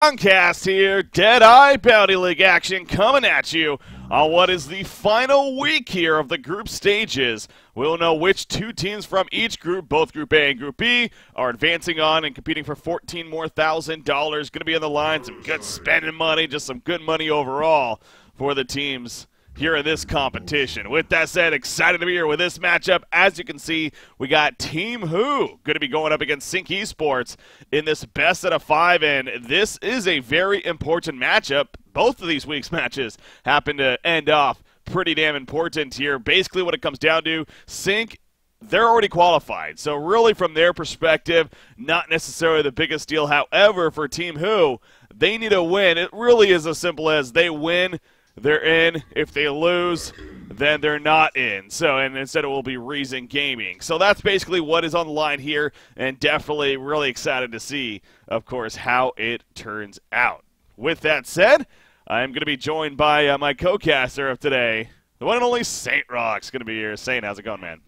Cast here, Deadeye Bounty League action coming at you on what is the final week here of the group stages. We'll know which two teams from each group, both Group A and Group B, are advancing on and competing for $14,000 more. Going to be on the line, some good spending money, just some good money overall for the teams here in this competition. With that said, excited to be here with this matchup. As you can see, we got Team Who going to be going up against Sync Esports in this best out of 5, and this is a very important matchup. Both of these week's matches happen to end off pretty damn important here. Basically what it comes down to, Sync, they're already qualified. So really from their perspective, not necessarily the biggest deal. However, for Team Who, they need a win. It really is as simple as they win, they're in. If they lose, then they're not in. So, and instead it will be Reason Gaming. So that's basically what is on the line here, and definitely really excited to see, of course, how it turns out. With that said, I'm going to be joined by my co-caster of today, the one and only Saint Rock's going to be here. Saint, how's it going, man?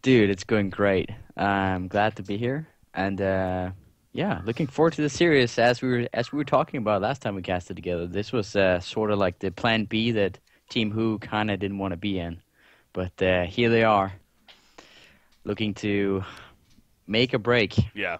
Dude, it's going great. I'm glad to be here, and yeah, looking forward to the series. As we were talking about last time we casted together, this was sort of like the plan B that Team Who kind of didn't want to be in, but here they are, looking to make a break. Yeah,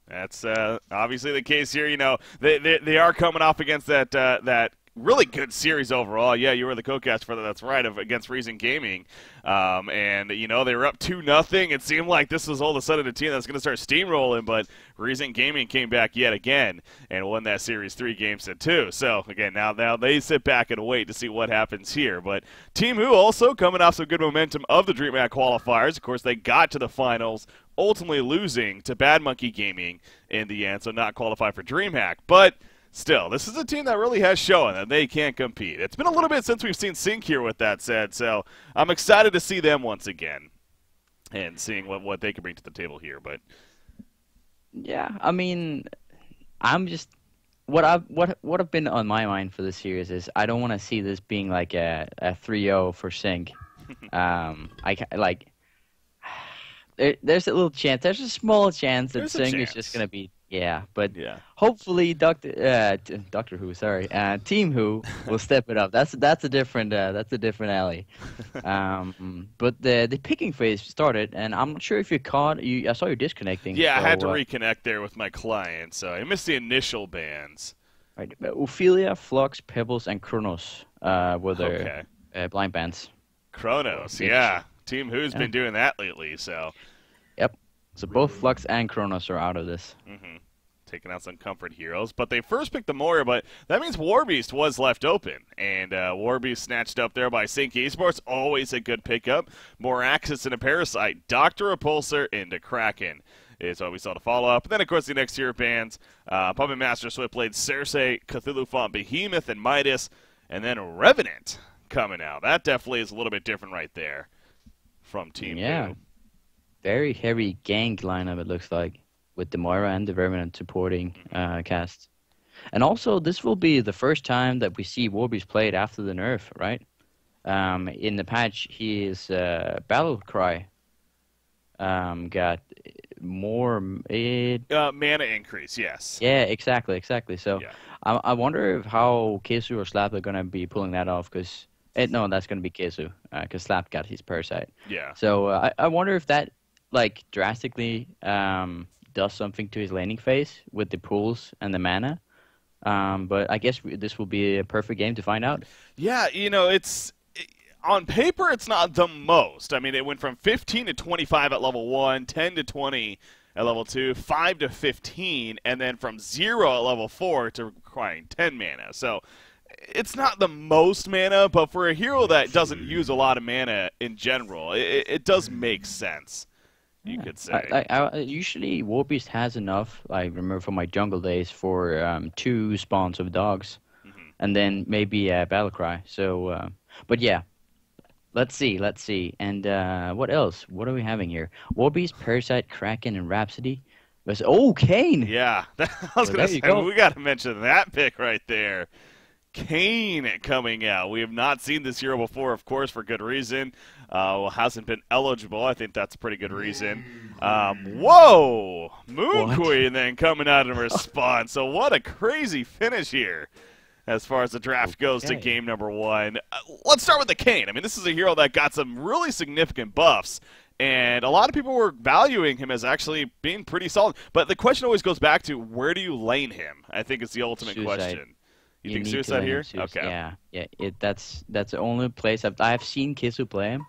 that's obviously the case here. You know, they are coming off against that really good series overall. Yeah, you were the co-cast for that. That's right, against Reason Gaming. And, you know, they were up 2-0. It seemed like this was all of a sudden a team that's going to start steamrolling, but Reason Gaming came back yet again and won that series 3-2. So, again, now they sit back and wait to see what happens here. But Team Who also coming off some good momentum of the DreamHack qualifiers. Of course, they got to the finals, ultimately losing to Bad Monkey Gaming in the end, so not qualified for DreamHack. But still, this is a team that really has shown that they can't compete. It's been a little bit since we've seen Sync here, with that said, so I'm excited to see them once again and seeing what they can bring to the table here. But yeah, I mean, I'm just what I've been on my mind for this series is I don't want to see this being like a 3-0 for Sync. There's a little chance. There's a small chance that Sync is just gonna be. Yeah, but yeah. Hopefully Doctor Who, sorry, Team Who will step it up. That's a different alley. But the picking phase started, and I'm not sure if you caught. I saw you disconnecting. Yeah, so, I had to reconnect there with my client, so I missed the initial bans. Right, Ophelia, Flux, Pebbles, and Kronos were the blind bands. Kronos, yeah. Team Who's been doing that lately, so. Yep. So both Flux and Kronos are out of this. Mm-hmm. Taking out some comfort heroes. But they first picked the Moira, but that means Warbeast was left open. And Warbeast snatched up there by Sync Esports. Always a good pickup. More Axis and a Parasite. Dr. Repulsor into Kraken is what we saw to follow up. And then, of course, the next tier of bands. Puppet Master, Swiftblade, Cersei, Cthulhu Font, Behemoth, and Midas. And then Revenant coming out. That definitely is a little bit different right there from Team Who. Very heavy gang lineup, it looks like, with the Moira and the Revenant supporting cast. And also, this will be the first time that we see Warbeast played after the nerf, right? In the patch, his Battle Cry got more... mana increase, yes. Yeah, exactly. So I wonder how Kesu or Slap are going to be pulling that off, because... no, that's going to be Kesu, because Slap got his Parasite. Yeah. So I wonder if that drastically does something to his laning phase with the pulls and the mana. But I guess this will be a perfect game to find out. Yeah, you know, on paper it's not the most. I mean, it went from 15 to 25 at level 1, 10 to 20 at level 2, 5 to 15, and then from 0 at level 4 to requiring 10 mana. So it's not the most mana, but for a hero that doesn't use a lot of mana in general, it does make sense. You could say. Usually, Warbeast has enough. I remember from my jungle days for 2 spawns of dogs, and then maybe a battle cry. So, but yeah, let's see. And what else? What are we having here? Warbeast, Parasite, Kraken, and Rhapsody. Kane. Yeah, I was gonna say we got to mention that pick right there. Kane coming out. We have not seen this hero before, of course, for good reason. Hasn't been eligible. I think that's a pretty good reason. Whoa! Moon Queen then coming out in response. So what a crazy finish here as far as the draft goes to game number 1. Let's start with the Kane. I mean, this is a hero that got some really significant buffs. And a lot of people were valuing him as actually being pretty solid. But the question always goes back to, where do you lane him? I think is the ultimate question. You think Suicide here? Okay. Yeah. That's the only place I've seen Kisu play him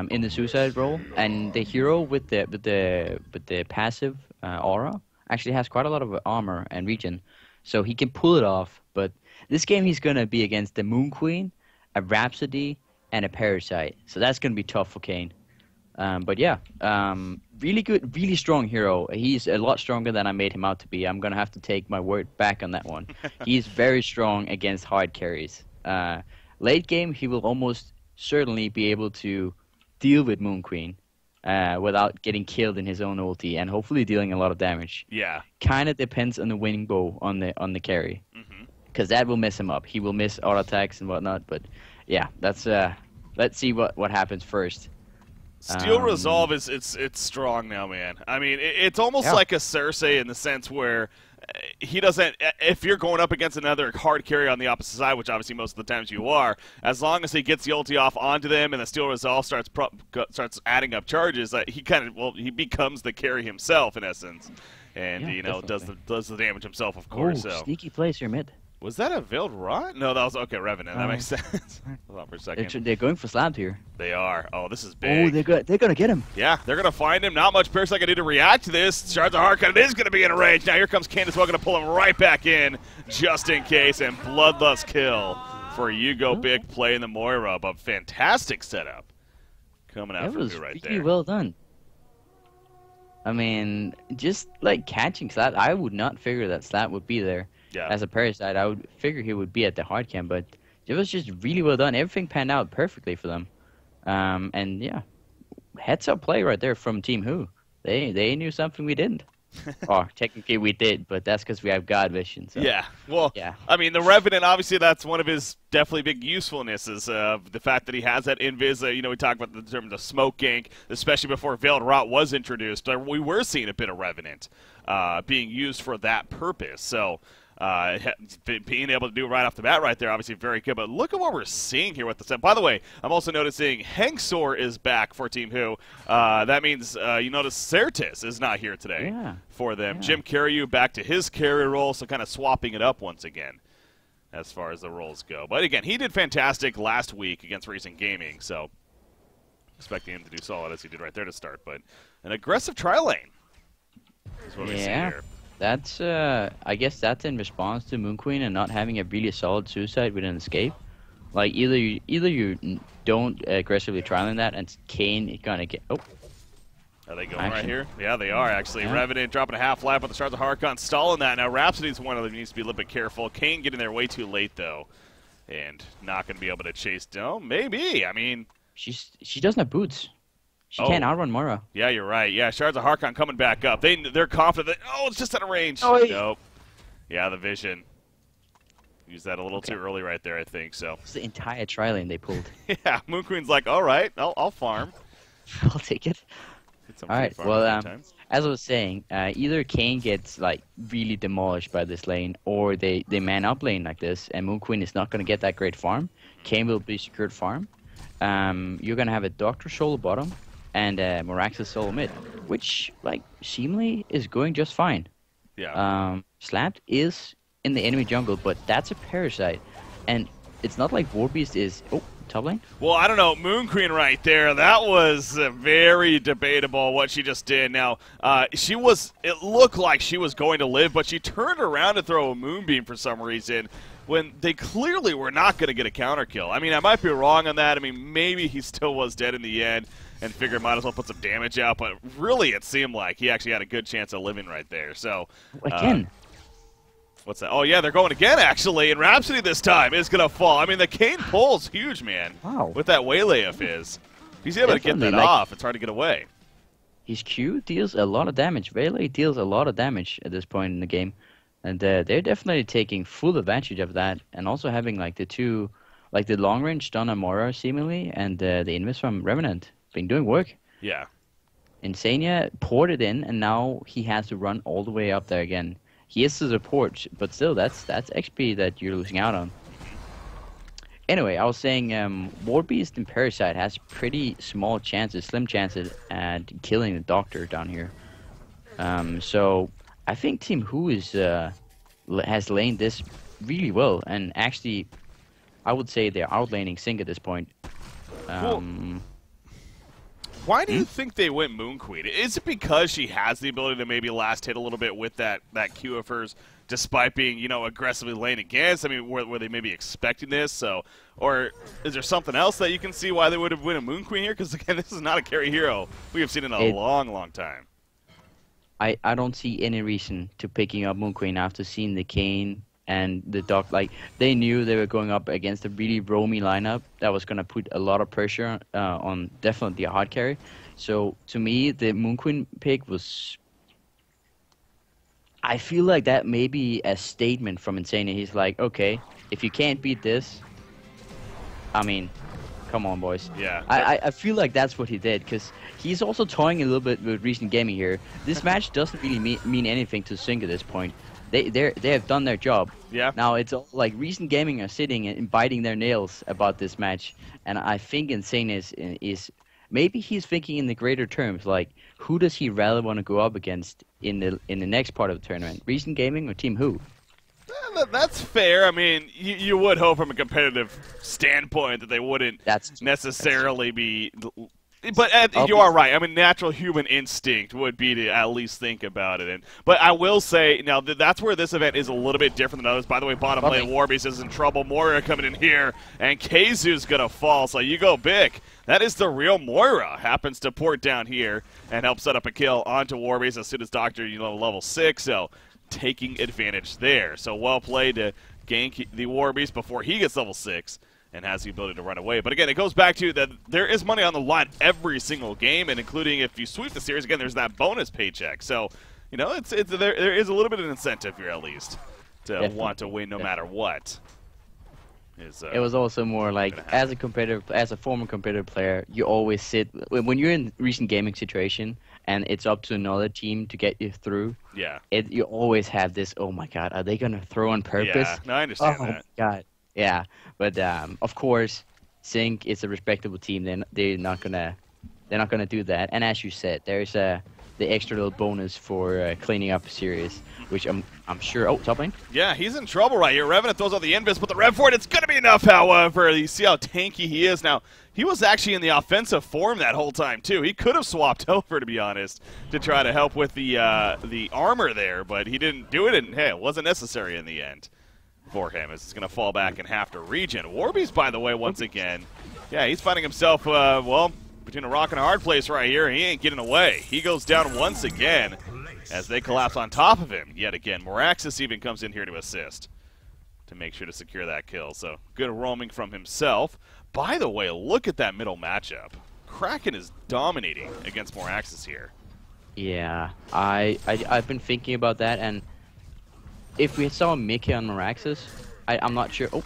in the Suicide role, and the hero with the passive aura actually has quite a lot of armor and regen, so he can pull it off. But this game he's gonna be against the Moon Queen, a Rhapsody, and a Parasite, so that's gonna be tough for Kane. But yeah, really good, really strong hero. He's a lot stronger than I made him out to be. I'm going to have to take my word back on that one. He's very strong against hard carries. Late game, he will almost certainly be able to deal with Moon Queen without getting killed in his own ulti and hopefully dealing a lot of damage. Yeah. Kind of depends on the winning bow on the carry. Because that will mess him up. He will miss auto attacks and whatnot. But yeah, that's let's see what happens first. Steel Resolve is it's strong now, man. I mean, it's almost like a Cersei in the sense where he doesn't. If you're going up against another hard carry on the opposite side, which obviously most of the times you are, as long as he gets the ulti off onto them and the Steel Resolve starts adding up charges, he becomes the carry himself in essence, and does the damage himself, of course. So sneaky place here mid. Was that a Veiled Rot? No, that was okay. Revenant. That makes sense. Hold on for a second. They're going for slabs here. They are. Oh, this is big. Oh, they're gonna get him. Yeah, they're gonna find him. Not much Parasite can do to react to this. Shards of Harkon is gonna be in a rage. Now here comes Kane as well, gonna pull him right back in, just in case. And Bloodlust kill for Yugo. Big play in the Moira, but fantastic setup coming out from you right there. That was really well done. I mean, just like catching Slap, I would not figure that Slap would be there. Yeah. As a Parasite, I would figure he would be at the hard cam, but it was just really well done. Everything panned out perfectly for them. And yeah, heads up play right there from Team Who. They knew something we didn't. Or technically we did, but that's because we have God vision. So. Yeah, well, I mean, the Revenant, obviously that's one of his definitely big usefulnesses. The fact that he has that invis, we talk about the term of smoke gank, especially before Veiled Rot was introduced. We were seeing a bit of Revenant being used for that purpose. So being able to do it right off the bat right there, obviously very good. But look at what we're seeing here with the set. By the way, I'm also noticing Hengsor is back for Team Who. That means you notice Certis is not here today for them. Jim Carreyrou back to his carry role, so kind of swapping it up once again as far as the roles go. But again, he did fantastic last week against Recent Gaming, so expecting him to do solid as he did right there to start. But an aggressive tri-lane is what we see here. That's, I guess that's in response to Moon Queen and not having a really solid Suicide with an escape. Like, either you don't aggressively trialing that, and Kane is gonna get... Oh. Are they going right here? Yeah, they are, actually. Yeah. Revenant dropping a half-life with the Shards of Harkon, stalling that. Now, Rhapsody's one of them needs to be a little bit careful. Kane getting there way too late, though, and not going to be able to chase down. Maybe, I mean... She doesn't have boots. She can't outrun Moira. Yeah, you're right. Yeah, Shards of Harkon coming back up. They're confident that, it's just out of range. Oh, nope. Yeah, the vision. Used that a little too early right there, I think. So it's the entire tri-lane they pulled. Yeah, Moon Queen's like, all right, I'll farm. I'll take it. All right, well, as I was saying, either Kane gets like really demolished by this lane, or they man up lane like this, and Moon Queen is not going to get that great farm. Kane will be secured farm. You're going to have a Doctor solo bottom, and Morax's solo mid, which, like, seemingly is going just fine. Yeah. Slapped is in the enemy jungle, but that's a Parasite. And it's not like Warbeast is... Oh, top lane? Well, I don't know. Moon Queen right there. That was very debatable what she just did. Now, it looked like she was going to live, but she turned around to throw a Moonbeam for some reason, when they clearly were not going to get a counter kill. I mean, I might be wrong on that. I mean, maybe he still was dead in the end and figured might as well put some damage out, but really it seemed like he actually had a good chance of living right there. So again. What's that? Oh, yeah, they're going again, actually, and Rhapsody this time is going to fall. I mean, the Kane pull's huge, man, with that waylay of his. If he's able to get that off, it's hard to get away. His Q deals a lot of damage. Waylay deals a lot of damage at this point in the game. And they're definitely taking full advantage of that, and also having like the two, like the long range stun on Mora seemingly, and the invis from Revenant been doing work. Yeah. Insania poured it in, and now he has to run all the way up there again. He is the support, but still, that's XP that you're losing out on. Anyway, I was saying War Beast and Parasite has pretty small chances, slim chances at killing the Doctor down here. So I think Team Who is has laned this really well, and actually, I would say they're outlaning Sync at this point. Why do you think they went Moon Queen? Is it because she has the ability to maybe last hit a little bit with that Q of hers, despite being, you know, aggressively laying against? I mean, were they maybe expecting this? So, or is there something else that you can see why they would have win a Moon Queen here? Because again, this is not a carry hero we have seen in a long, long time. I don't see any reason to picking up Moon Queen after seeing the Kane and the Doc. Like, they knew they were going up against a really roamy lineup that was going to put a lot of pressure on definitely a hard carry. So to me, the Moon Queen pick was, I feel like that may be a statement from Insania. He's like, okay, if you can't beat this, I mean, come on, boys. Yeah. I feel like that's what he did, because he's also toying a little bit with recent gaming here. This match doesn't really mean anything to Sync at this point. They have done their job. Yeah. Now it's all like recent gaming are sitting and biting their nails about this match, and I think Insane is maybe he's thinking in the greater terms, like who does he rather want to go up against in the next part of the tournament, recent gaming or Team Who? That's fair. I mean, you would hope from a competitive standpoint that they wouldn't necessarily be. But you are right. I mean, natural human instinct would be to at least think about it. But I will say, now, that's where this event is a little bit different than others. By the way, bottom lane, Warbeast is in trouble. Moira coming in here, and Kazu's going to fall. So you go big. That is the real Moira. Happens to port down here and help set up a kill onto Warbeast as soon as Doctor, level 6. So taking advantage there. So well played to gank the Warbeast before he gets level 6. And has the ability to run away. But again, it goes back to that there is money on the line every single game, and including if you sweep the series, again, there's that bonus paycheck. So, there is a little bit of incentive here, at least, to want to win no matter what. It was also more like, as a former competitive player, you always sit, when you're in recent gaming situation, and it's up to another team to get you through, you always have this, oh my god, are they going to throw on purpose? Yeah, no, I understand that. Oh my god. Yeah, but of course, Sync is a respectable team. They're not gonna do that. And as you said, there's the extra little bonus for cleaning up a series, which I'm sure. Oh, top lane. Yeah, he's in trouble right here. Revenant throws out the invis, but the Rev for it's gonna be enough. However, you see how tanky he is now. He was actually in the offensive form that whole time too. He could have swapped over, to be honest, to try to help with the armor there, but he didn't do it, and hey, it wasn't necessary in the end for him, as it's going to fall back and have to regen. Warbeast, by the way, once again, yeah, he's finding himself, between a rock and a hard place right here. He ain't getting away. He goes down once again as they collapse on top of him yet again. Moraxis even comes in here to assist to make sure to secure that kill. So good roaming from himself. By the way, look at that middle matchup. Kraken is dominating against Moraxis here. Yeah, I've been thinking about that, and if we saw Mickey on Moraxis, I'm not sure. Oh,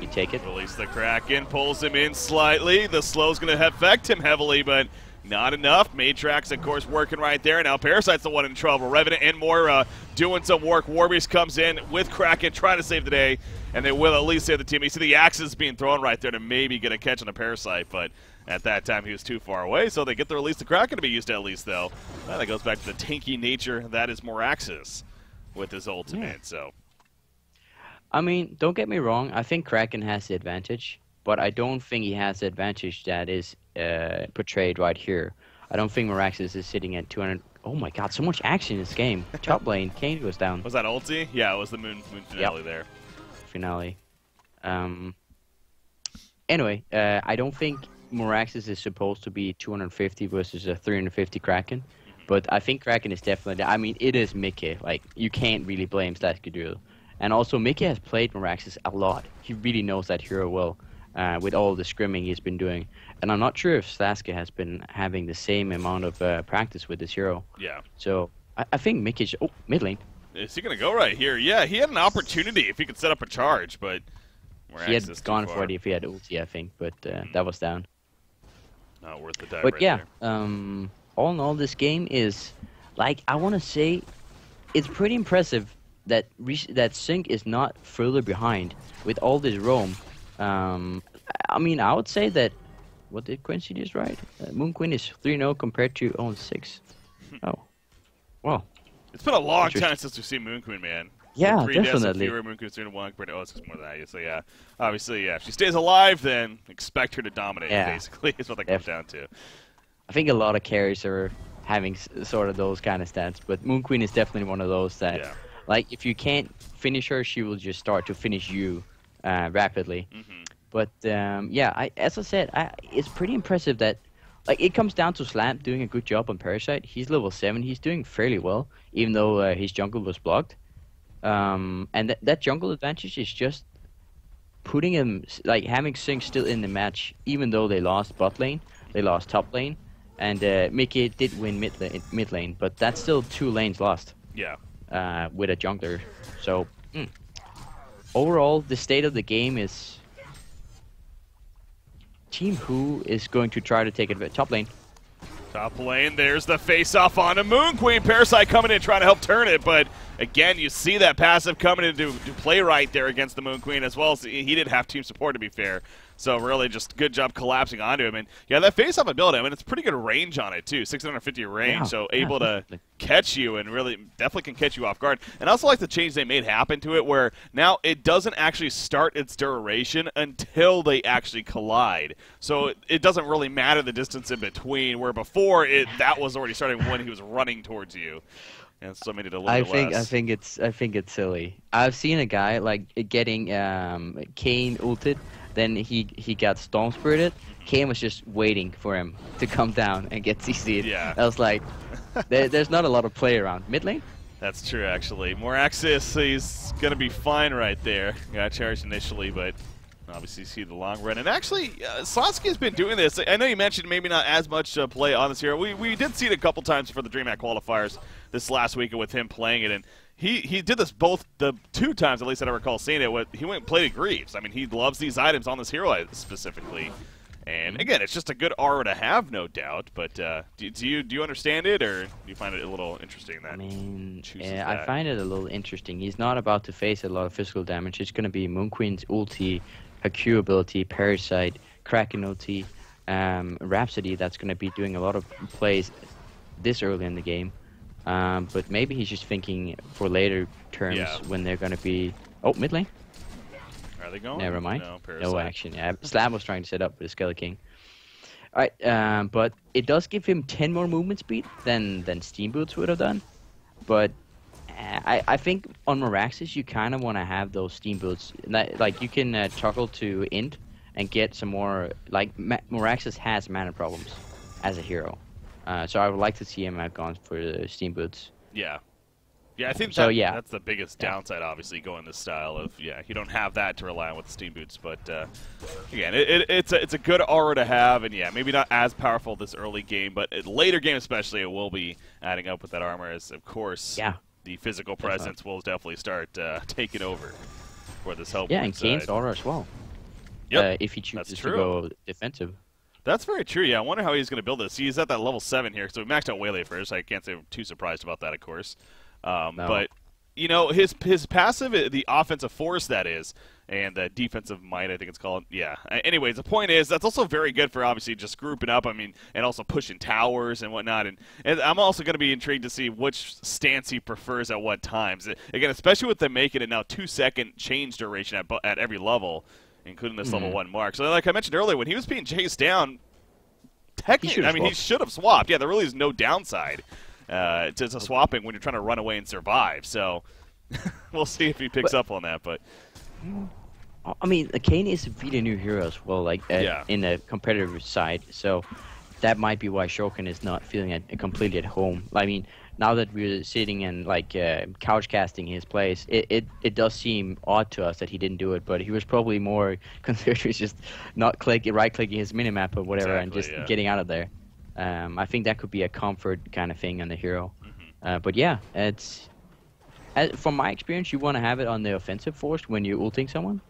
you take it. Release the Kraken, pulls him in slightly. The slow's going to affect him heavily, but not enough. Matrax, of course, working right there. Now Parasite's the one in trouble. Revenant and Moira doing some work. Warbeast comes in with Kraken, trying to save the day, and they will at least save the team. You see the axes being thrown right there to maybe get a catch on a Parasite, but at that time he was too far away, so they get the release the Kraken to be used at least, though. That goes back to the tanky nature that is Moraxis with his ultimate. So, I mean, don't get me wrong. I think Kraken has the advantage, but I don't think he has the advantage that is portrayed right here. I don't think Moraxis is sitting at 200. Oh my god, so much action in this game. Top lane, Kane goes down. Was that ulti? Yeah, it was the moon finale there. Finale. Anyway, I don't think Moraxis is supposed to be 250 versus a 350 Kraken. But I think Kraken is definitely, I mean, it is Mickey. Like, you can't really blame Slaskadrill. And also, Mickey has played Moraxis a lot. He really knows that hero well, with all the scrimming he's been doing. And I'm not sure if Slaska has been having the same amount of practice with this hero. Yeah. So, I think Mickey's, oh, mid lane. Is he going to go right here? Yeah, he had an opportunity if he could set up a charge, but he had gone for it if he had ulti, I think, but that was down. Not worth the dive. But right yeah, there. all in all, this game is, like, I want to say, it's pretty impressive that that Sync is not further behind with all this roam. I mean, I would say that, what did Quincy just write? Moon Queen is 3-0 compared to 0-6. Oh, well. It's been a long time since we've seen Moon Queen, man. Yeah, definitely. Fewer Moon Queen's 3-1 compared to 0-6 more than that. So yeah, obviously, yeah. If she stays alive, then expect her to dominate. Yeah. Basically, is what that comes down to. I think a lot of carries are having sort of those kind of stats, but Moon Queen is definitely one of those that, like, if you can't finish her, she will just start to finish you rapidly. But yeah, as I said, it's pretty impressive that, like, it comes down to Slam doing a good job on Parasite. He's level 7. He's doing fairly well, even though his jungle was blocked. And that jungle advantage is just putting him, like, having Sync still in the match, even though they lost bot lane, they lost top lane, and Mickey did win mid lane, but that's still 2 lanes lost. Yeah. With a jungler. So, overall, the state of the game is Team Who is going to try to take it top lane. Top lane, there's the face-off on a Moon Queen. Parasite coming in trying to help turn it, but again, you see that passive coming in to play right there against the Moon Queen, as well as he did have team support, to be fair. So really just good job collapsing onto him. And yeah, that face-off ability, I mean, it's pretty good range on it, too. 650 range, so able to catch you and really definitely can catch you off guard. And I also like the change they made happen to it, where now it doesn't actually start its duration until they actually collide. So it doesn't really matter the distance in between, where before that was already starting when he was running towards you. And so made it a little bit less. I think it's silly. I've seen a guy, like, getting Kane ulted, then he got Storm Spirited. Kane was just waiting for him to come down and get CC'd. Yeah. I was like, there's not a lot of play around. Mid lane? That's true, actually. More access, he's going to be fine right there. Got charged initially, but obviously see the long run. And actually, Sasuke has been doing this. I know you mentioned maybe not as much play on this hero. We did see it a couple times for the DreamHack qualifiers this last week with him playing it. And he did this both the 2 times, at least that I recall seeing it. He went and played Greaves. I mean, he loves these items on this hero specifically. And again, it's just a good aura to have, no doubt. But do you understand it, or do you find it a little interesting that? I mean, I find it a little interesting. He's not about to face a lot of physical damage. It's going to be Moon Queen's ulti, her Q ability, Parasite, Kraken ulti, Rhapsody. That's going to be doing a lot of plays this early in the game. But maybe he's just thinking for later turns when they're going to be... Oh, mid lane? Are they going? Never mind. No action. Yeah, Slab was trying to set up with Escalating. Alright, but it does give him 10 more movement speed than Steam Boots would have done. But I think on Meraxes, you kind of want to have those Steam Boots. Like, you can toggle to Int and get some more... Like, Meraxes has mana problems as a hero. So I would like to see him have gone for the Steam Boots. Yeah. Yeah, I think that's the biggest downside, obviously, going this style of, you don't have that to rely on with the Steam Boots. But, again, it's a good aura to have, and, maybe not as powerful this early game, but later game especially, it will be adding up with that armor as, of course, the physical presence will definitely start taking over for this help. Yeah, and Kane's aura as well. Yep, if he chooses to go defensive. That's very true, yeah. I wonder how he's going to build this. He's at that level 7 here, so we maxed out Waylay first. I can't say I'm too surprised about that, of course. No. But, his passive, the offensive force, that is, and the defensive might, I think it's called. Yeah. Anyways, the point is, that's also very good for, obviously, just grouping up, and also pushing towers and whatnot. And I'm also going to be intrigued to see which stance he prefers at what times. Again, especially with them making it now 2-second change duration at every level, including this level 1 mark. So like I mentioned earlier, when he was being chased down, technically, he should have swapped. Yeah, there really is no downside to swapping when you're trying to run away and survive. So we'll see if he picks up on that. But I mean, Kane is a pretty new hero as well, like in the competitive side. So that might be why Shokin is not feeling completely at home. I mean, now that we're sitting and couch casting his plays, it does seem odd to us that he didn't do it, but he was probably more concerned with just not right-clicking his minimap or whatever and just getting out of there. I think that could be a comfort kind of thing on the hero. But yeah, From my experience, you want to have it on the offensive force when you're ulting someone.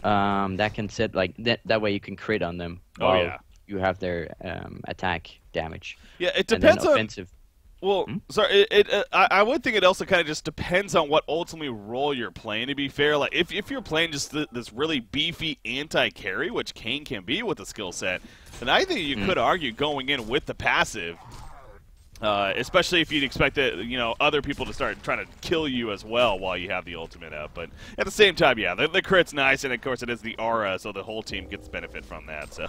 That can set like that way you can crit on them Oh while yeah. you have their attack damage. Yeah, it And then depends on. offensive. Well, Hmm? sorry. I would think it also kind of just depends on what ultimately role you're playing. To be fair, like if you're playing just this really beefy anti-carry, which Kane can be with the skill set, then I think you could argue going in with the passive, especially if you'd expect that other people to start trying to kill you as well while you have the ultimate up. But at the same time, yeah, the crit's nice, and of course it is the aura, so the whole team gets benefit from that. So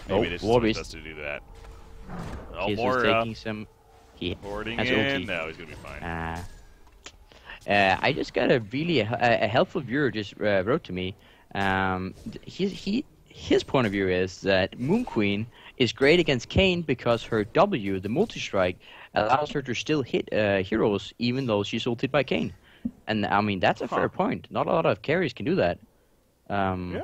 maybe it is just best to do that. Oh, He's more taking some. He boarding has in. ulti. No, he's gonna be fine. I just got a really a helpful viewer just wrote to me. His point of view is that Moon Queen is great against Kane because her W, the multi-strike, allows her to still hit heroes even though she's ulted by Kane. And I mean, that's a fair point. Not a lot of carries can do that. Yeah,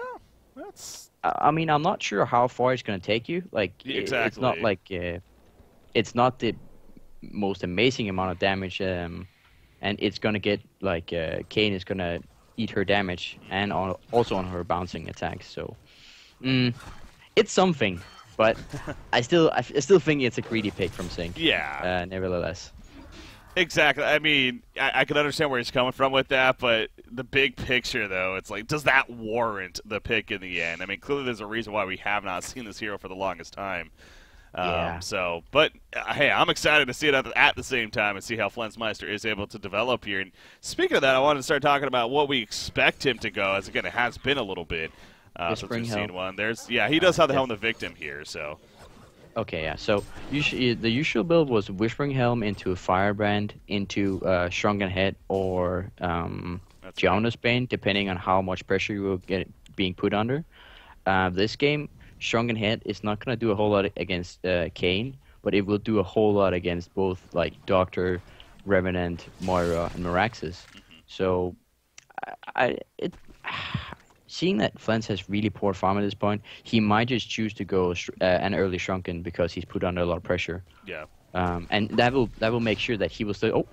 that's. I mean, I'm not sure how far it's going to take you. Like, Exactly. it's not like it's not the most amazing amount of damage, and it's going to get like Kane is going to eat her damage and also on her bouncing attacks. So, it's something, but I still think it's a greedy pick from Sync. Yeah. Nevertheless. Exactly. I mean, I can understand where he's coming from with that, but the big picture, though, it's like, does that warrant the pick in the end? I mean, clearly there's a reason why we have not seen this hero for the longest time. Yeah. So, but hey, I'm excited to see it at the same time and see how Flensmeister is able to develop here. And speaking of that, I wanted to start talking about what we expect him to go, as again, it has been a little bit since we've seen one. He does have the Helm of the Victim here, so. Okay, yeah. So the usual build was Whispering Helm into Firebrand into Shrunken Head or Jonas Bane, depending on how much pressure you will get being put under. This game, Shrunken Head is not going to do a whole lot against Kane, but it will do a whole lot against both like Doctor, Revenant, Moira, and Meraxes. So, seeing that Flens has really poor farm at this point, he might just choose to go an early Shrunken because he's put under a lot of pressure. Yeah. And that will make sure that he will still. Oh.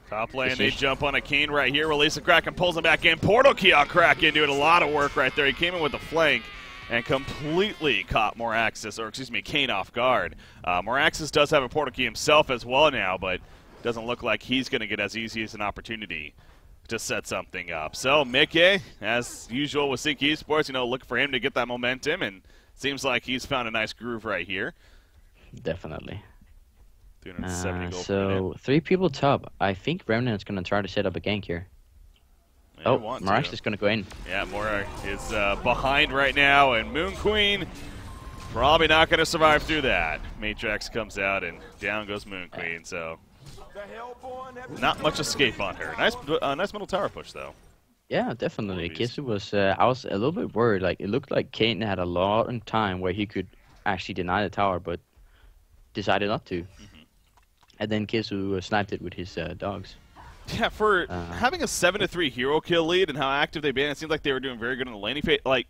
Top lane, they jump on a Kane right here. Release the Kraken, pulls him back in. Portal key on Kraken, doing a lot of work right there. He came in with the flank and completely caught Kane off guard. Moraxis does have a portal key himself as well now, but doesn't look like he's going to get as easy as an opportunity to set something up. So Mickey, as usual with Sync Esports, looking for him to get that momentum, and seems like he's found a nice groove right here. Definitely. 370 gold so 3 people top. I think Remnant's going to try to set up a gank here. Marash is going to go in. Yeah, Mora is behind right now, and Moon Queen probably not going to survive through that. Matrix comes out, and down goes Moon Queen, so not much escape on her. Nice middle tower push, though. Yeah, definitely. Kisu was, I was a little bit worried. Like, it looked like Kane had a lot of time where he could actually deny the tower, but decided not to. And then Kisu sniped it with his dogs. Yeah, for having a 7-3 hero kill lead and how active they've been, it seems like they were doing very good in the laning phase. Like,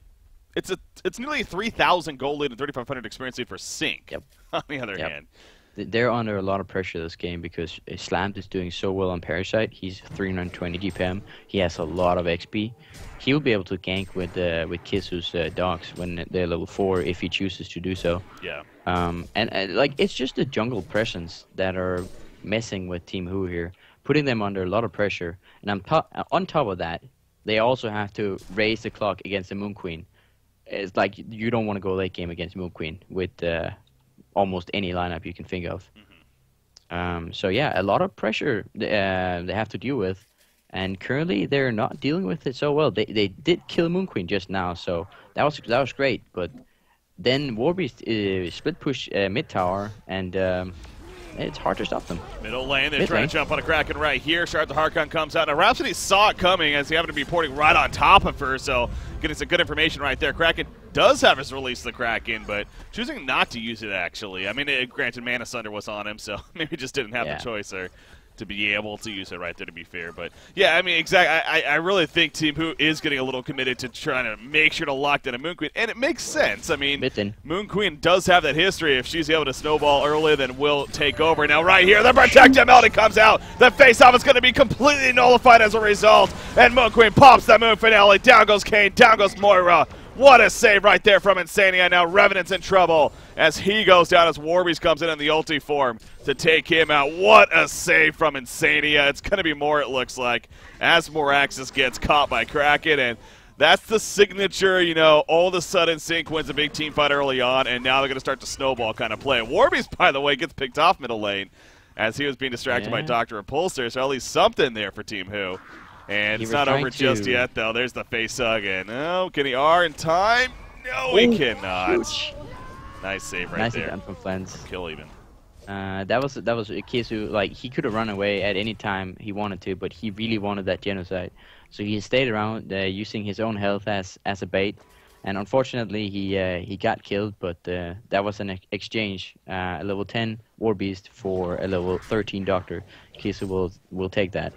it's nearly a 3,000 gold lead and 3,500 experience lead for Sync. Yep. On the other hand, they're under a lot of pressure this game because Slammed is doing so well on Parasite. He's 320 GPM. He has a lot of XP. He will be able to gank with Kisu's dogs when they're level 4 if he chooses to do so. Yeah. And like it's just the jungle presence that are messing with Team Who here, putting them under a lot of pressure. And on top of that, they also have to raise the clock against the Moon Queen. It's like you don't want to go late game against Moon Queen with almost any lineup you can think of. So yeah, a lot of pressure they have to deal with, and currently they're not dealing with it so well. They did kill Moon Queen just now, so that was great. But then Warbeast split push mid tower, and it's hard to stop them. Middle lane, they're trying to jump on a Kraken right here. Shard the Harkon comes out. Now Rhapsody saw it coming as he happened to be porting right on top of her, so getting some good information right there. Kraken does have his release the Kraken, but choosing not to use it actually. I mean, granted, Mana Sunder was on him, so maybe just didn't have the choice there. to be able to use it right there, to be fair. But, yeah, I mean, exactly. I really think Team Who is getting a little committed to trying to make sure to lock down a Moon Queen. And it makes sense. I mean, Moon Queen does have that history. If she's able to snowball early, then we'll take over. Now, right here, the Protective Melody comes out. The face-off is going to be completely nullified as a result. And Moon Queen pops that Moon Finale. Down goes Kane. Down goes Moira. What a save right there from Insania. Now Revenant's in trouble as he goes down as Warbies comes in the ulti form to take him out. What a save from Insania. It's going to be more, it looks like, as Moraxis gets caught by Kraken. And that's the signature, you know, all of a sudden Sync wins a big team fight early on, and now they're going to start to snowball kind of play. Warbies, by the way, gets picked off middle lane as he was being distracted by Dr. Repulsor, so at least something there for Team Who. And it's not over just yet, though. There's the face hug, and oh, can he R in time? No, he cannot. Huge. Nice save right there. Nicely done from Flens. Kill even. That was a case who, like, he could have run away at any time he wanted to, but he really wanted that genocide. So he stayed around using his own health as a bait. And unfortunately, he got killed, but that was an exchange. A level 10 War Beast for a level 13 Doctor. Kisu will take that.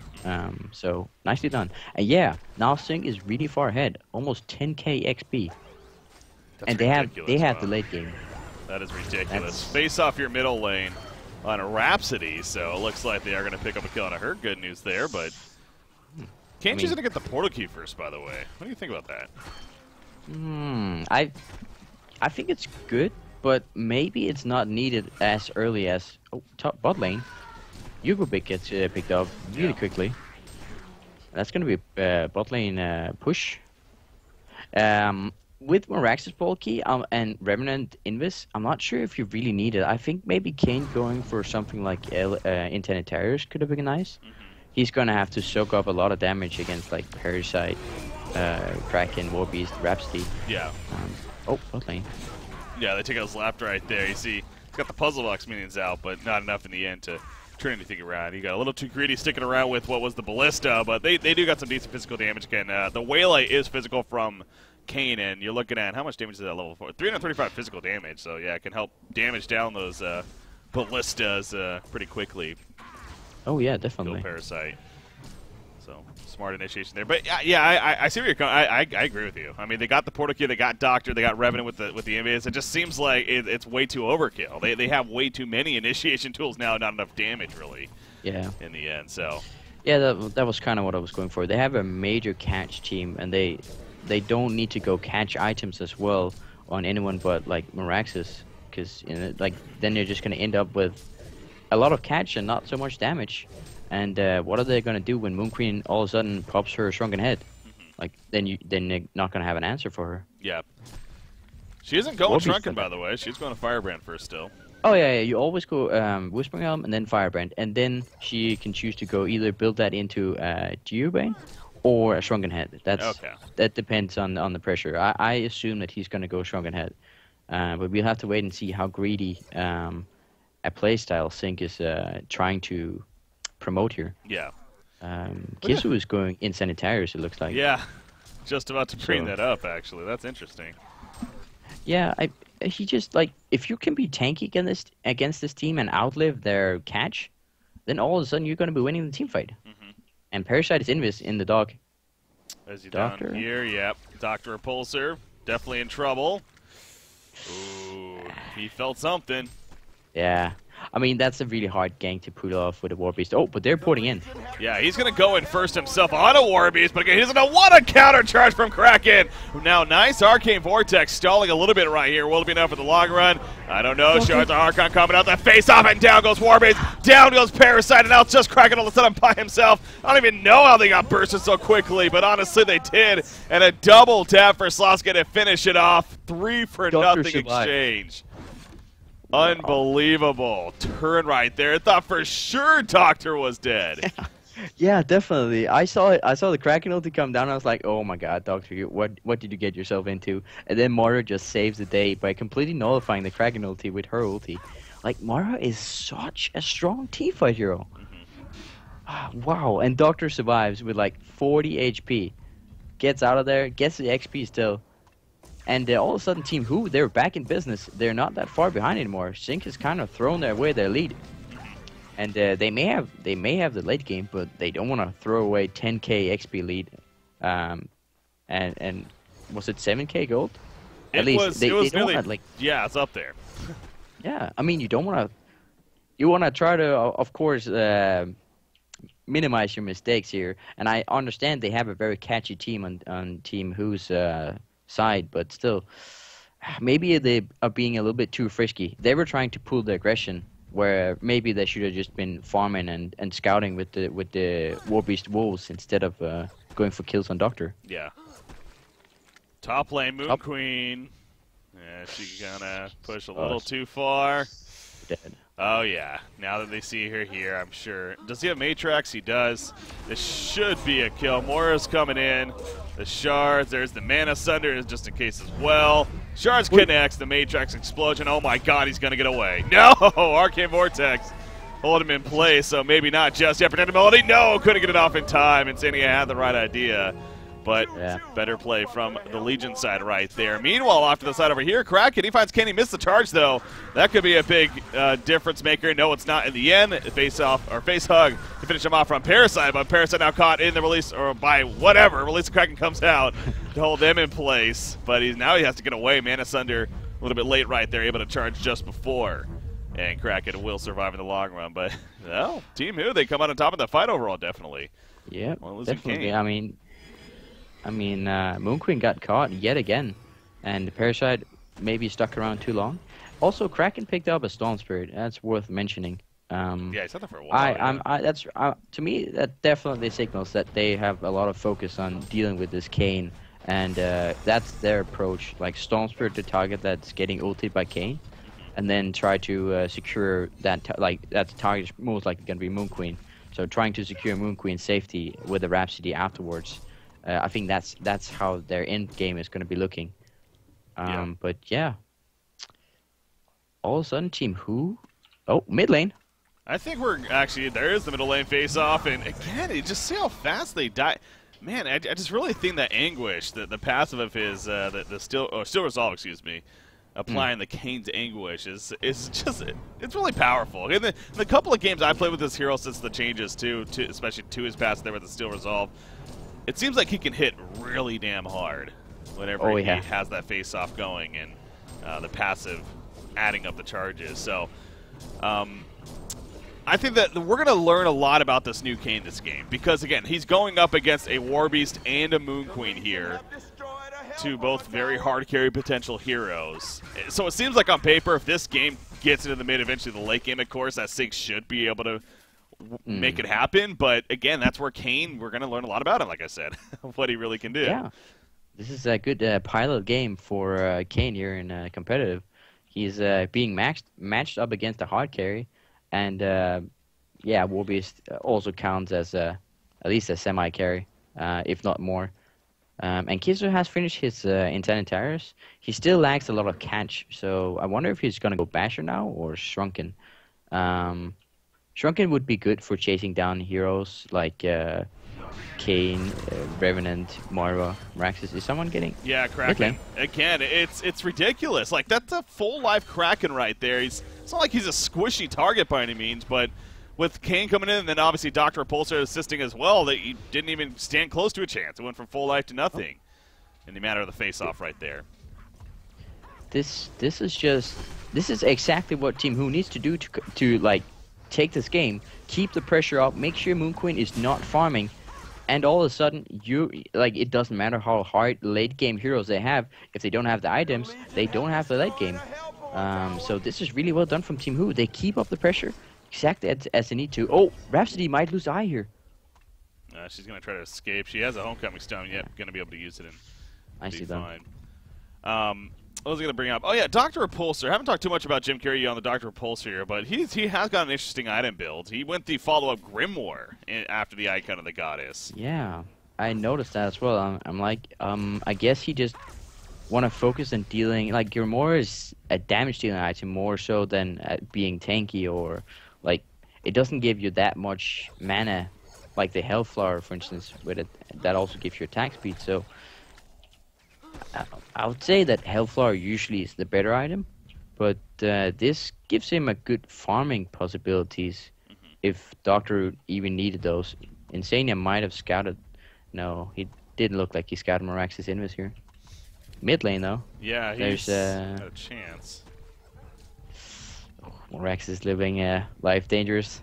So nicely done. And yeah, now Sync is really far ahead, almost 10k XP. That's and they have the late game. That is ridiculous. Face off your middle lane on a Rhapsody, so it looks like they are going to pick up a kill on her. Good news there, but Kanchi's going to get the portal key first, by the way. What do you think about that? I think it's good, but maybe it's not needed as early as top bot lane. Yugobik gets picked up really quickly. That's going to be a bot lane push. With Morax's ball key and Revenant Invis, I'm not sure if you really need it. I think maybe Kane going for something like Intenitarius could have been nice. He's going to have to soak up a lot of damage against like Parasite, Kraken, Warbeast, Rhapsody. Yeah. Bot lane. Yeah, they take out his left right there. You see, he's got the puzzle box minions out, but not enough in the end to turn anything around. He got a little too greedy sticking around with what was the Ballista, but they do got some decent physical damage again. The Waylay is physical from Kane, and you're looking at how much damage is that level 4? 335 physical damage, so yeah, it can help damage down those Ballistas pretty quickly. Oh yeah, definitely. Kill Parasite. So, smart initiation there. But yeah, I see where you're going. I agree with you. I mean, they got the portal key, they got Doctor, they got Revenant with the invis. It just seems like it's way too overkill. They have way too many initiation tools now, not enough damage really. Yeah. In the end, so. Yeah, that was kind of what I was going for. They have a major catch team, and they don't need to go catch items as well on anyone but like Moraxis, because like then you're just gonna end up with a lot of catch and not so much damage. And what are they gonna do when Moon Queen all of a sudden pops her shrunken head? Like then you're not gonna have an answer for her. Yeah. She isn't going shrunken, by the way. She's going to Firebrand first still. Oh yeah, you always go Whispering Helm and then Firebrand, and then she can choose to go either build that into Geobane or a Shrunken Head. That depends on the pressure. I assume that he's going to go Shrunken Head, but we'll have to wait and see how greedy a playstyle Sync is trying to promote here. Yeah. Kisu is going Insanitarius, it looks like. Yeah, just about to bring that up, actually. That's interesting. Yeah, he just, like, if you can be tanky against this team and outlive their catch, then all of a sudden you're going to be winning the team fight. And Parasite is invis in the dog. As you down here, yep. Dr. Repulsor, definitely in trouble. Ooh, he felt something. Yeah. I mean, that's a really hard gang to pull off with a War Beast. Oh, but they're porting in. Yeah, he's going to go in first himself on a War Beast, but again, he doesn't know what a counter charge from Kraken. Now, nice Arcane Vortex stalling a little bit right here. Will it be enough for the long run? I don't know. Shards of Archon coming out. The face off, and down goes War Beast. Down goes Parasite, and now it's just Kraken all of a sudden by himself. I don't even know how they got bursted so quickly, but honestly, they did. And a double tap for Sloska to finish it off. 3 for nothing exchange. Unbelievable turn right there. I thought for sure Doctor was dead. Yeah, definitely. I saw it. I saw the Kraken ulti come down. I was like, oh my god, Doctor, what did you get yourself into? And then Mara just saves the day by completely nullifying the Kraken ulti with her ulti. Like, Mara is such a strong teamfight hero. Wow. And Doctor survives with like 40 HP. Gets out of there, gets the XP still. And all of a sudden, Team Who, they're back in business. They're not that far behind anymore. Sync has kind of thrown away their lead. And they may have the late game, but they don't want to throw away 10k XP lead. And was it 7k gold? At least they don't nearly, want like yeah, it's up there. yeah. I mean, you don't want to. You want to try to, of course, minimize your mistakes here. And I understand they have a very catchy team on Team Who's side, but still, maybe they are being a little bit too frisky. They were trying to pull the aggression, where maybe they should have just been farming and scouting with the Warbeast Wolves instead of going for kills on Doctor. Yeah. Top lane, Moon Queen. Yeah, she gonna push a little too far. Dead. Oh yeah, now that they see her here, I'm sure. Does he have Matrix? He does. This should be a kill. Moira's coming in. The shards, there's the Mana Sunder just in case as well. Shards connects, the Matrix explosion. Oh my god, he's gonna get away. No! Arcane Vortex hold him in place, so maybe not just yet. Predictability, no! Couldn't get it off in time. Insania had the right idea. But better play from the Legion side right there. Meanwhile, off to the side over here, Kraken, he finds Kenny missed the charge, though. That could be a big difference maker. No, it's not in the end. Face hug to finish him off from Parasite, but Parasite now caught in the release, or by whatever. Release of Kraken comes out to hold them in place. But now he has to get away. Mana Sunder a little bit late right there, able to charge just before. And Kraken will survive in the long run. But, well, Team Who, they come out on top of the fight overall, definitely. Yeah, definitely. I mean, Moon Queen got caught yet again, and the Parasite maybe stuck around too long. Also, Kraken picked up a Storm Spirit. That's worth mentioning. Yeah, he's had that for a while. To me, that definitely signals that they have a lot of focus on dealing with this Kayn, and that's their approach. Like Storm Spirit to target that's getting ulted by Kayn, and then try to secure that. That target is most likely going to be Moon Queen. So trying to secure Moon Queen's safety with the Rhapsody afterwards. I think that's how their end game is going to be looking. But yeah, all of a sudden, Team Who? Oh, mid lane. I think there is the middle lane face off, and again, you just see how fast they die. Man, I just really think that Anguish, the passive of his, the still resolve, excuse me, applying the Kane's Anguish is just, it's really powerful. In the couple of games I played with this hero since the changes too, especially to his passive there with the still resolve. It seems like he can hit really damn hard whenever he has that face-off going and the passive adding up the charges. So I think that we're going to learn a lot about this new Kayn this game because, again, he's going up against a Warbeast and a Moon Queen here, two both very hard carry potential heroes. So it seems like on paper, if this game gets into the mid, eventually the late game, of course, that Sig should be able to make it happen, but again, that's where Kayn, we're going to learn a lot about him, like I said, what he really can do. Yeah, this is a good pilot game for Kayn here in competitive. He's being matched up against a hard carry, and Warbeast also counts as at least a semi-carry, if not more. And Kizu has finished his Insanitarius. He still lacks a lot of catch, so I wonder if he's going to go Basher now or Shrunken. Shrunken would be good for chasing down heroes like Kayn, Revenant, Moira, Raxus. Is someone getting? Yeah, Kraken. Again, it's ridiculous. Like, that's a full life Kraken right there. It's not like he's a squishy target by any means, but with Kayn coming in and then obviously Dr. Repulsor assisting as well, that he didn't even stand close to a chance. It went from full life to nothing in the matter of the face-off right there. This is exactly what Team Who needs to do to like take this game, keep the pressure up, make sure Moon Queen is not farming, and all of a sudden it doesn't matter how hard late game heroes they have, if they don't have the items, they don't have the late game. So this is really well done from Team Who. They keep up the pressure exactly as they need to. Oh, Rhapsody might lose eye here. She's gonna try to escape. She has a homecoming stone yet, gonna be able to use it and be fine. What was I going to bring up? Oh, yeah, Dr. Repulsor. I haven't talked too much about Jim Carrey on the Dr. Repulsor here, but he has got an interesting item build. He went the follow-up Grimoire after the Icon of the Goddess. Yeah, I noticed that as well. I'm like, I guess he just want to focus on dealing, like, Grimoire is a damage-dealing item more so than being tanky or, like, it doesn't give you that much mana, like the Hellflower, for instance, with it. That also gives you attack speed, so I would say that Hellflower usually is the better item, but this gives him a good farming possibilities. if Doctor even needed those. Insania might have scouted. No, he didn't look like he scouted Morax's invis here. Mid lane though. Yeah, he's got a chance. Morax is living life dangerous.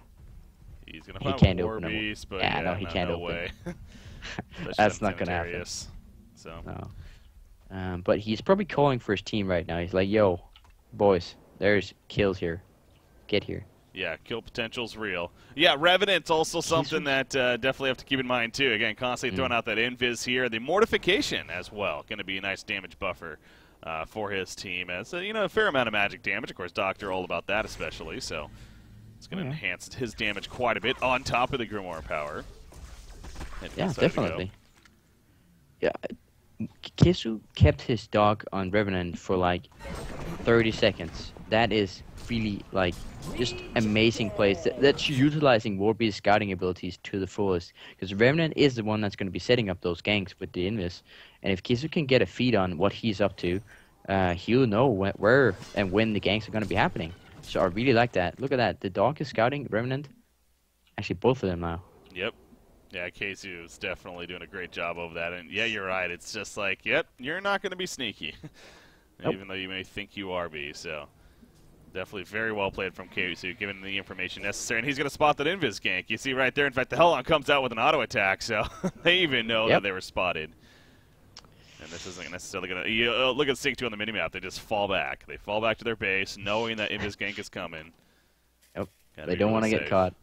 He's gonna He find can't War open him. Beast, but Yeah, no, he can't no open. way. That's not gonna happen. So. No. But he's probably calling for his team right now. He's like, "Yo, boys, there's kills here. Get here." Yeah, kill potential's real. Yeah, Revenant's also something that definitely have to keep in mind too. Again, constantly throwing out that invis here. The Mortification as well, going to be a nice damage buffer for his team. As a fair amount of magic damage. Of course, Doctor all about that especially. So it's going to enhance his damage quite a bit on top of the Grimoire power. Yeah, definitely. Yeah, Kisu kept his dog on Revenant for like 30 seconds. That is really like just amazing plays. That's utilizing Warbeast's scouting abilities to the fullest. Because Revenant is the one that's going to be setting up those ganks with the invis. And if Kisu can get a feed on what he's up to, he'll know where and when the ganks are going to be happening. So I really like that. Look at that. The dog is scouting Revenant. Actually, both of them now. Yep. Yeah, Keizu is definitely doing a great job of that. And yeah, you're right. It's just like, yep, you're not going to be sneaky. Nope. Even though you may think you are, so definitely very well played from Keizu, given the information necessary. And he's going to spot that invis gank. You see right there, in fact, the Hellon comes out with an auto attack, so they even know that they were spotted. And this isn't necessarily going to... look at Sync 2 on the minimap. They just fall back. They fall back to their base, knowing that invis gank is coming. Yep. They don't want to get caught.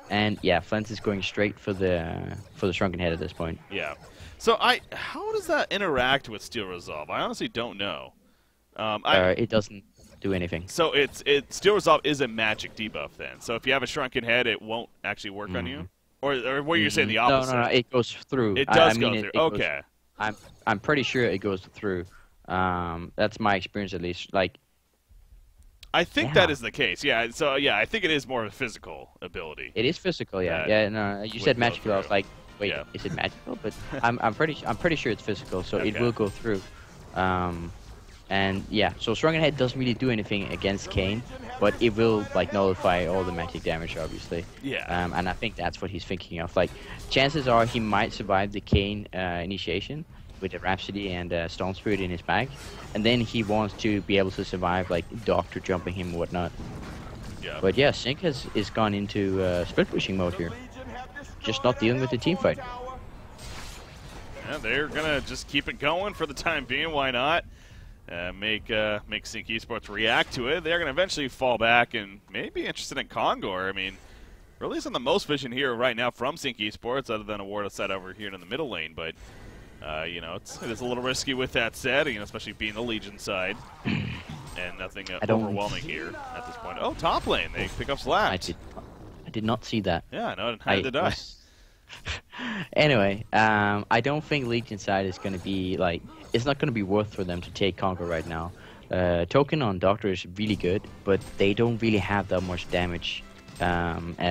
And yeah, Flint is going straight for the Shrunken Head at this point. Yeah. So how does that interact with Steel Resolve? I honestly don't know. It doesn't do anything. So Steel Resolve is a magic debuff then. So if you have a Shrunken Head, it won't actually work on you, or were you saying the opposite? No, it goes through. It does go through. Okay. I'm pretty sure it goes through. That's my experience at least. Like. I think that is the case. Yeah. So yeah, I think it is more of a physical ability. It is physical. Yeah. Yeah. No, you said magical. I was like, wait, is it magical? But I'm pretty sure it's physical. So it will go through. And yeah, so Shrunken Head doesn't really do anything against Kane, but it will like nullify all the magic damage, obviously. Yeah. And I think that's what he's thinking of. Like, chances are he might survive the Kane initiation with the Rhapsody and Stone Spirit in his bag, and then he wants to be able to survive like Doctor jumping him and whatnot. Yeah. But yeah, Sync is gone into split pushing mode here, just not dealing with the team fight. Yeah, they're gonna just keep it going for the time being. Why not? Make Sync Esports react to it. They're going to eventually fall back and maybe be interested in Kongor. I mean, releasing the most vision here right now from Sync Esports, other than a ward set over here in the middle lane. But, it is a little risky with that said, especially being the Legion side. And nothing overwhelming here at this point. Oh, top lane. They pick up Slapped. I did not see that. Yeah, no, how did I? Anyway, I don't think Legion side is going to be, like, it's not going to be worth for them to take Conquer right now. Token on Doctor is really good, but they don't really have that much damage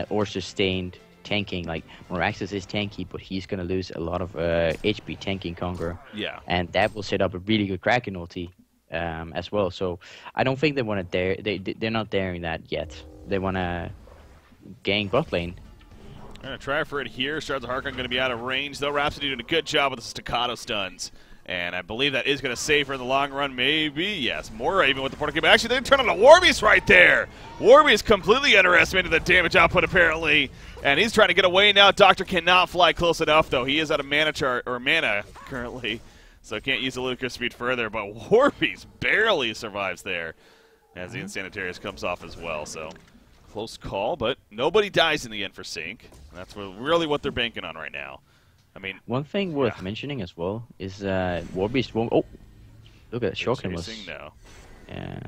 or sustained tanking. Like, Moraxis is tanky, but he's going to lose a lot of HP tanking Conquer. Yeah. And that will set up a really good Kraken ulti as well. So I don't think they want to dare, they're not daring that yet. They want to gank bot lane. Going to try for it here. Shards of Harkon going to be out of range, though. Rhapsody doing a good job with the staccato stuns. And I believe that is going to save her in the long run, maybe. Yes, Mora even with the portal. Actually, they turn on a Warbeast right there. Warbeast completely underestimated the damage output, apparently. And he's trying to get away now. Doctor cannot fly close enough, though. He is out of mana currently, so can't use the Lucas speed further. But Warbeast barely survives there as the Insanitarius comes off as well. So close call, but nobody dies in the end for Sync. That's really what they're banking on right now. I mean, one thing worth mentioning as well is Warbeast won't. Oh, look at Shokin was. Now. Yeah.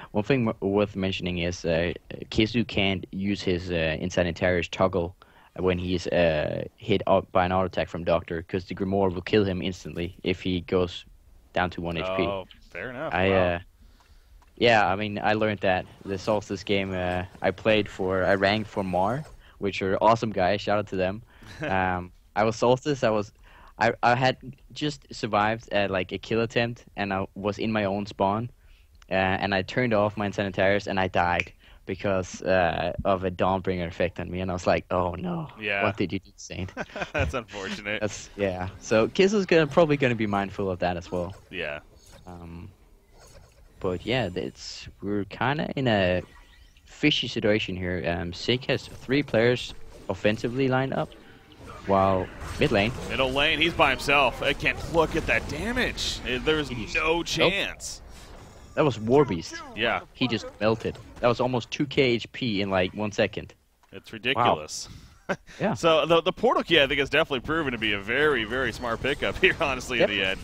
One thing worth mentioning is Kizu can't use his Insanitarius toggle when he's hit by an auto attack from Doctor, because the Grimoire will kill him instantly if he goes down to 1 HP. Oh, fair enough. Wow. Yeah, I mean, I learned that the Solstice game I ranked for Mar, which are awesome guys. Shout out to them. I was Solstice. I had just survived like a kill attempt, and I was in my own spawn, and I turned off my Insanitarius, and I died because of a Dawnbringer effect on me, and I was like, oh no, Yeah. what did you do, Saint? That's unfortunate. Yeah. So Kissel's probably gonna be mindful of that as well. Yeah. But yeah, we're kind of in a fishy situation here. Sig has 3 players offensively lined up, while middle lane, he's by himself. Again, look at that damage. There's no chance. That was Warbeast. Yeah. He just melted. That was almost 2k HP in like 1 second. It's ridiculous. Wow. Yeah. So the portal key, I think, has definitely proven to be a very, very smart pickup here, honestly, at the end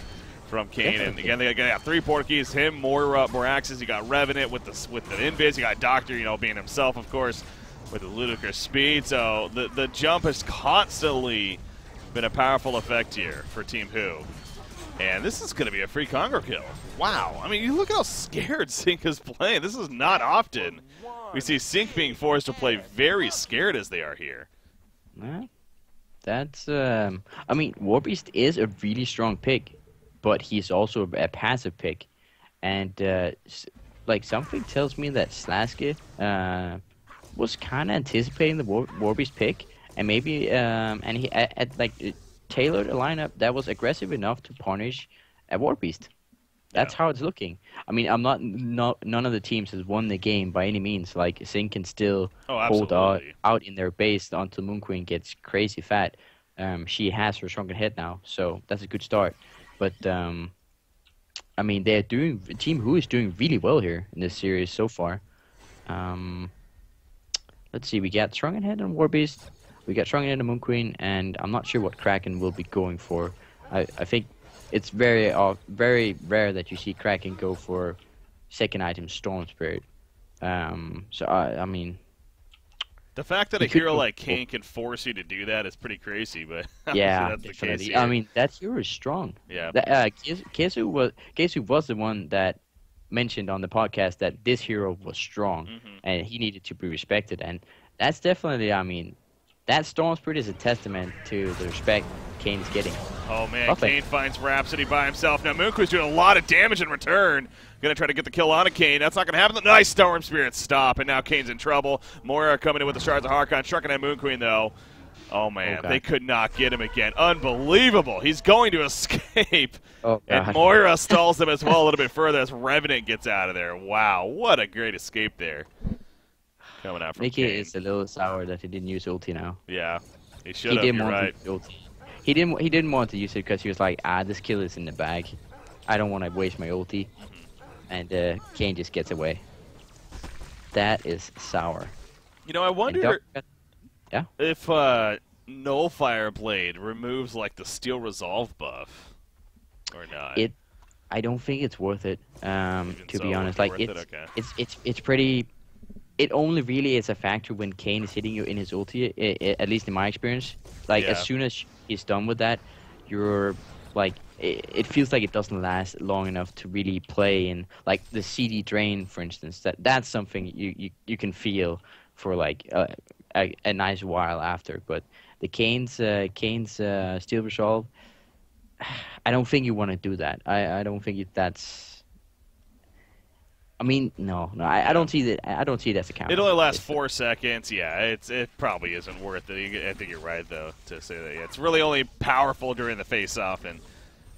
from Kane. And again, they got 3 portal keys. Him, Moira, Moraxis. You got Revenant with the invis. You got Doctor, being himself, of course, with the ludicrous speed. So the jump has constantly been a powerful effect here for Team Who. And this is going to be a free Congo kill. Wow. I mean, you look at how scared Sync is playing. This is not often we see Sync being forced to play very scared as they are here. That's, I mean, Warbeast is a really strong pick, but he's also a passive pick. And, like, something tells me that Slaske was kind of anticipating the Warbeast pick, and maybe, and he, tailored a lineup that was aggressive enough to punish a Warbeast. That's how it's looking. I mean, none of the teams has won the game by any means. Like, Sync can still hold out in their base until Moon Queen gets crazy fat. She has her shrunken head now, so that's a good start. But I mean, Team Who is doing really well here in this series so far. Let's see, we got shrunken head and Warbeast. We got Shrunken Head and Moon Queen, and I'm not sure what Kraken will be going for. I think it's very rare that you see Kraken go for second item Storm Spirit. So I mean, the fact that a hero like Kane can force you to do that is pretty crazy. But yeah, that's definitely. the case here. I mean, that hero is strong. Yeah. Kesu was the one that mentioned on the podcast that this hero was strong, and he needed to be respected, and that's definitely, I mean. That Storm Spirit is a testament to the respect Kane's getting. Oh, man, Kane finds Rhapsody by himself. Now, Moonqueen's doing a lot of damage in return. Going to try to get the kill on a Kane. That's not going to happen. Nice Storm Spirit stop, and now Kane's in trouble. Moira coming in with the Shards of Harkon. Shrunken at Moon Queen, though. Oh, man, they could not get him again. Unbelievable. He's going to escape. Oh, and Moira stalls him as well a little bit further as Revenant gets out of there. Wow, what a great escape there. Coming out from Nikki Kane. is a little sour that he didn't use ulti now. Yeah, he should have. You're right. Ulti. He didn't want to use it because he was like, this kill is in the bag. I don't want to waste my ulti. And Kane just gets away. That is sour. I wonder if Nullfire Blade removes like the Steel Resolve buff or not. I don't think it's worth it. To be honest, like it's pretty. It only really is a factor when Kane is hitting you in his ulti, at least in my experience. Like, as soon as he's done with that, you're, like, it feels like it doesn't last long enough to really play in, like, the CD drain, for instance. That's something you can feel for, like, a nice while after. But the Kane's Steel Resolve, I don't think you want to do that. I don't think that's... I mean, no, I don't see that. I don't see it as a counter. It only lasts 4 seconds. Yeah, it probably isn't worth it. I think you're right though to say that. Yeah, it's really only powerful during the face-off, and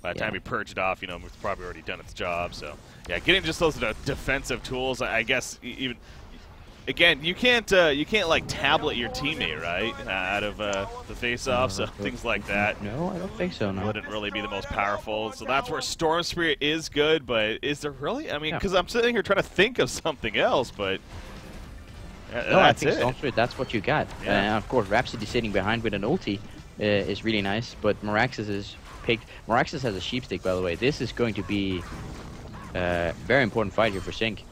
by the time you purge it off, it's probably already done its job. So yeah, getting just those defensive tools, I guess. Even again, you can't like tablet your teammate right out of the face-off, so things like that. No, I don't think so. No, wouldn't really be the most powerful. So that's where Storm Spirit is good, but is there really? I mean, because I'm sitting here trying to think of something else, but no, I think Storm Spirit. That's what you got. And of course, Rhapsody sitting behind with an ulti is really nice, but Moraxis is picked. Moraxis has a sheep stick, by the way. This is going to be a very important fight here for Sync.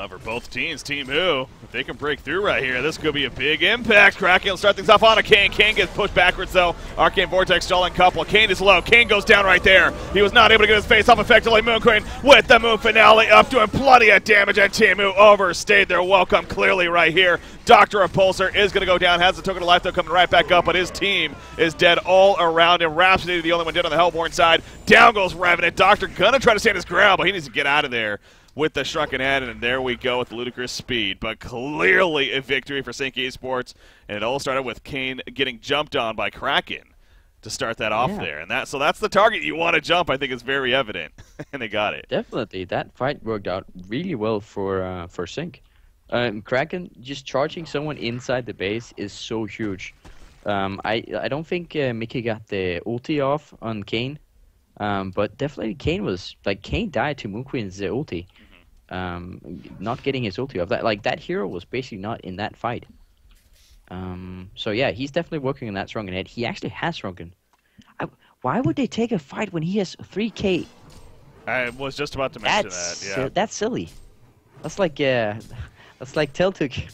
For both teams, Team Who, if they can break through right here, this could be a big impact. Kraken will start things off on a Kane. Kane gets pushed backwards, though. Arcane Vortex stalling couple. Kane is low. Kane goes down right there. He was not able to get his face off effectively. Moon Queen with the Moon Finale up, doing plenty of damage, and Team Who overstayed their welcome clearly right here. Doctor Repulsor is going to go down, has the token of life, though, coming right back up, but his team is dead all around him. Rhapsody, the only one dead on the Hellborn side. Down goes Revenant. Doctor going to try to stand his ground, but he needs to get out of there. with the shrunken head, and there we go with ludicrous speed. But clearly a victory for Sync Esports, and it all started with Kane getting jumped on by Kraken to start that off there. And that's the target you want to jump. I think is very evident, and they got it. Definitely, that fight worked out really well for Sync. Kraken just charging someone inside the base is so huge. I don't think Mickey got the ulti off on Kane. But definitely Kane died to Moon Queen's ulti. Not getting his ulti off. That hero was basically not in that fight. So yeah, he's definitely working on that shrunken head. He actually has shrunken. Why would they take a fight when he has 3k? I was just about to mention that. Yeah, that's silly. That's like Teltuk.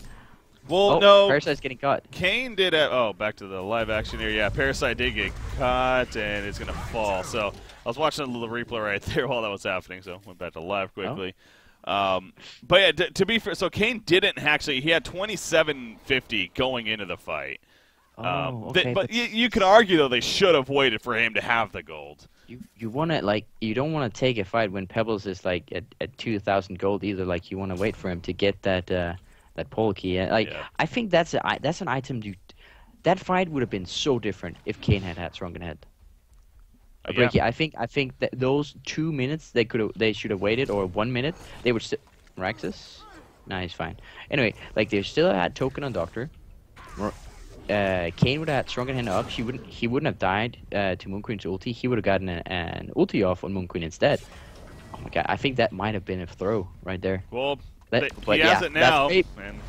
Well, no. Parasite's getting caught. Kane did back to the live action here. Yeah, Parasite did get caught, and it's going to fall. So I was watching a little replay right there while that was happening, so went back to live quickly. But yeah, to be fair, so Kane didn't actually. He had 2750 going into the fight. Okay, but you could argue, though, they should have waited for him to have the gold. You want to, you don't want to take a fight when Pebbles is, at 2,000 gold either. You want to wait for him to get that pole key. I think that's an item. That fight would have been so different if Kane had shrunken head. I think that those 2 minutes they should have waited, or 1 minute they would still. Raxus? Nah, he's fine. Anyway, they still had token on Doctor. Kane would have had shrunken hand up. He wouldn't have died to Moon Queen's ulti. He would have gotten an ulti off on Moon Queen instead. Oh my god, I think that might have been a throw right there. Well, he has it now. And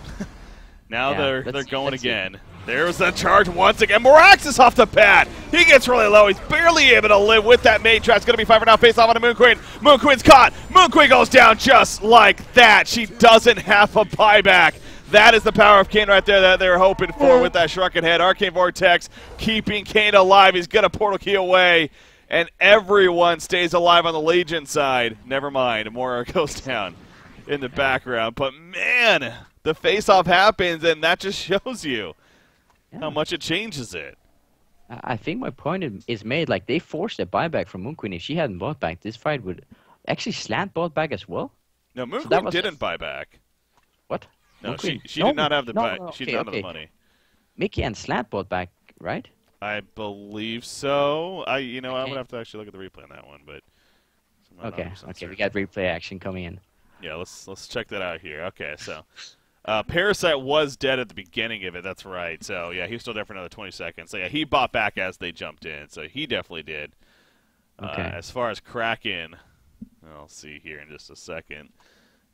now they're going again. There's the charge once again. Moraxis off the bat. He gets really low. He's barely able to live with that mage trap. It's going to be 5 for now. Face off on a Moon Queen. Moon Queen's caught. Moon Queen goes down just like that. She doesn't have a buyback. That is the power of Kane right there that they're hoping for with that shrunken head. Arcane Vortex keeping Kane alive. He's going to portal key away. And everyone stays alive on the Legion side. Never mind. Mora goes down in the background. But man, the face-off happens, and that just shows you how much it changes it. I think my point is made. They forced a buyback from Moon Queen. If she hadn't bought back, this fight would actually Slant bought back as well. No, Moon Queen didn't buy back. What? No, she did not have the she did not have the money. Mickey and Slant bought back, right? I believe so. I would have to actually look at the replay on that one, but okay, we got replay action coming in. Yeah, let's check that out here. Okay, so Parasite was dead at the beginning of it. That's right. So yeah, he was still there for another 20 seconds. So yeah, he bought back as they jumped in. So he definitely did. Okay. As far as Kraken, I'll see here in just a second.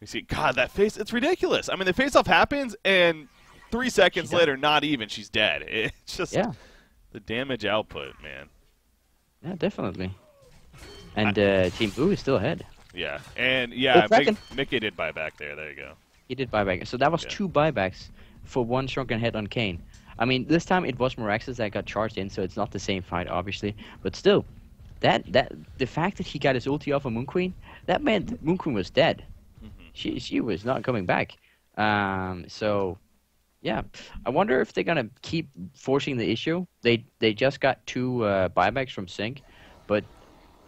You see, God, that face, it's ridiculous. I mean, the face-off happens, and 3 seconds later, not even, she's dead. It's just the damage output, man. Yeah, definitely. And Team Blue is still ahead. Yeah, and Mickey did buy back there. There you go. He did buy back. So that was 2 buybacks for 1 shrunken head on Kane. I mean, this time it was Moraxis that got charged in, so it's not the same fight, obviously. But still, the fact that he got his ulti off of Moon Queen, that meant Moon Queen was dead. She was not coming back. So, yeah. I wonder if they're going to keep forcing the issue. They just got 2 buybacks from Sync, but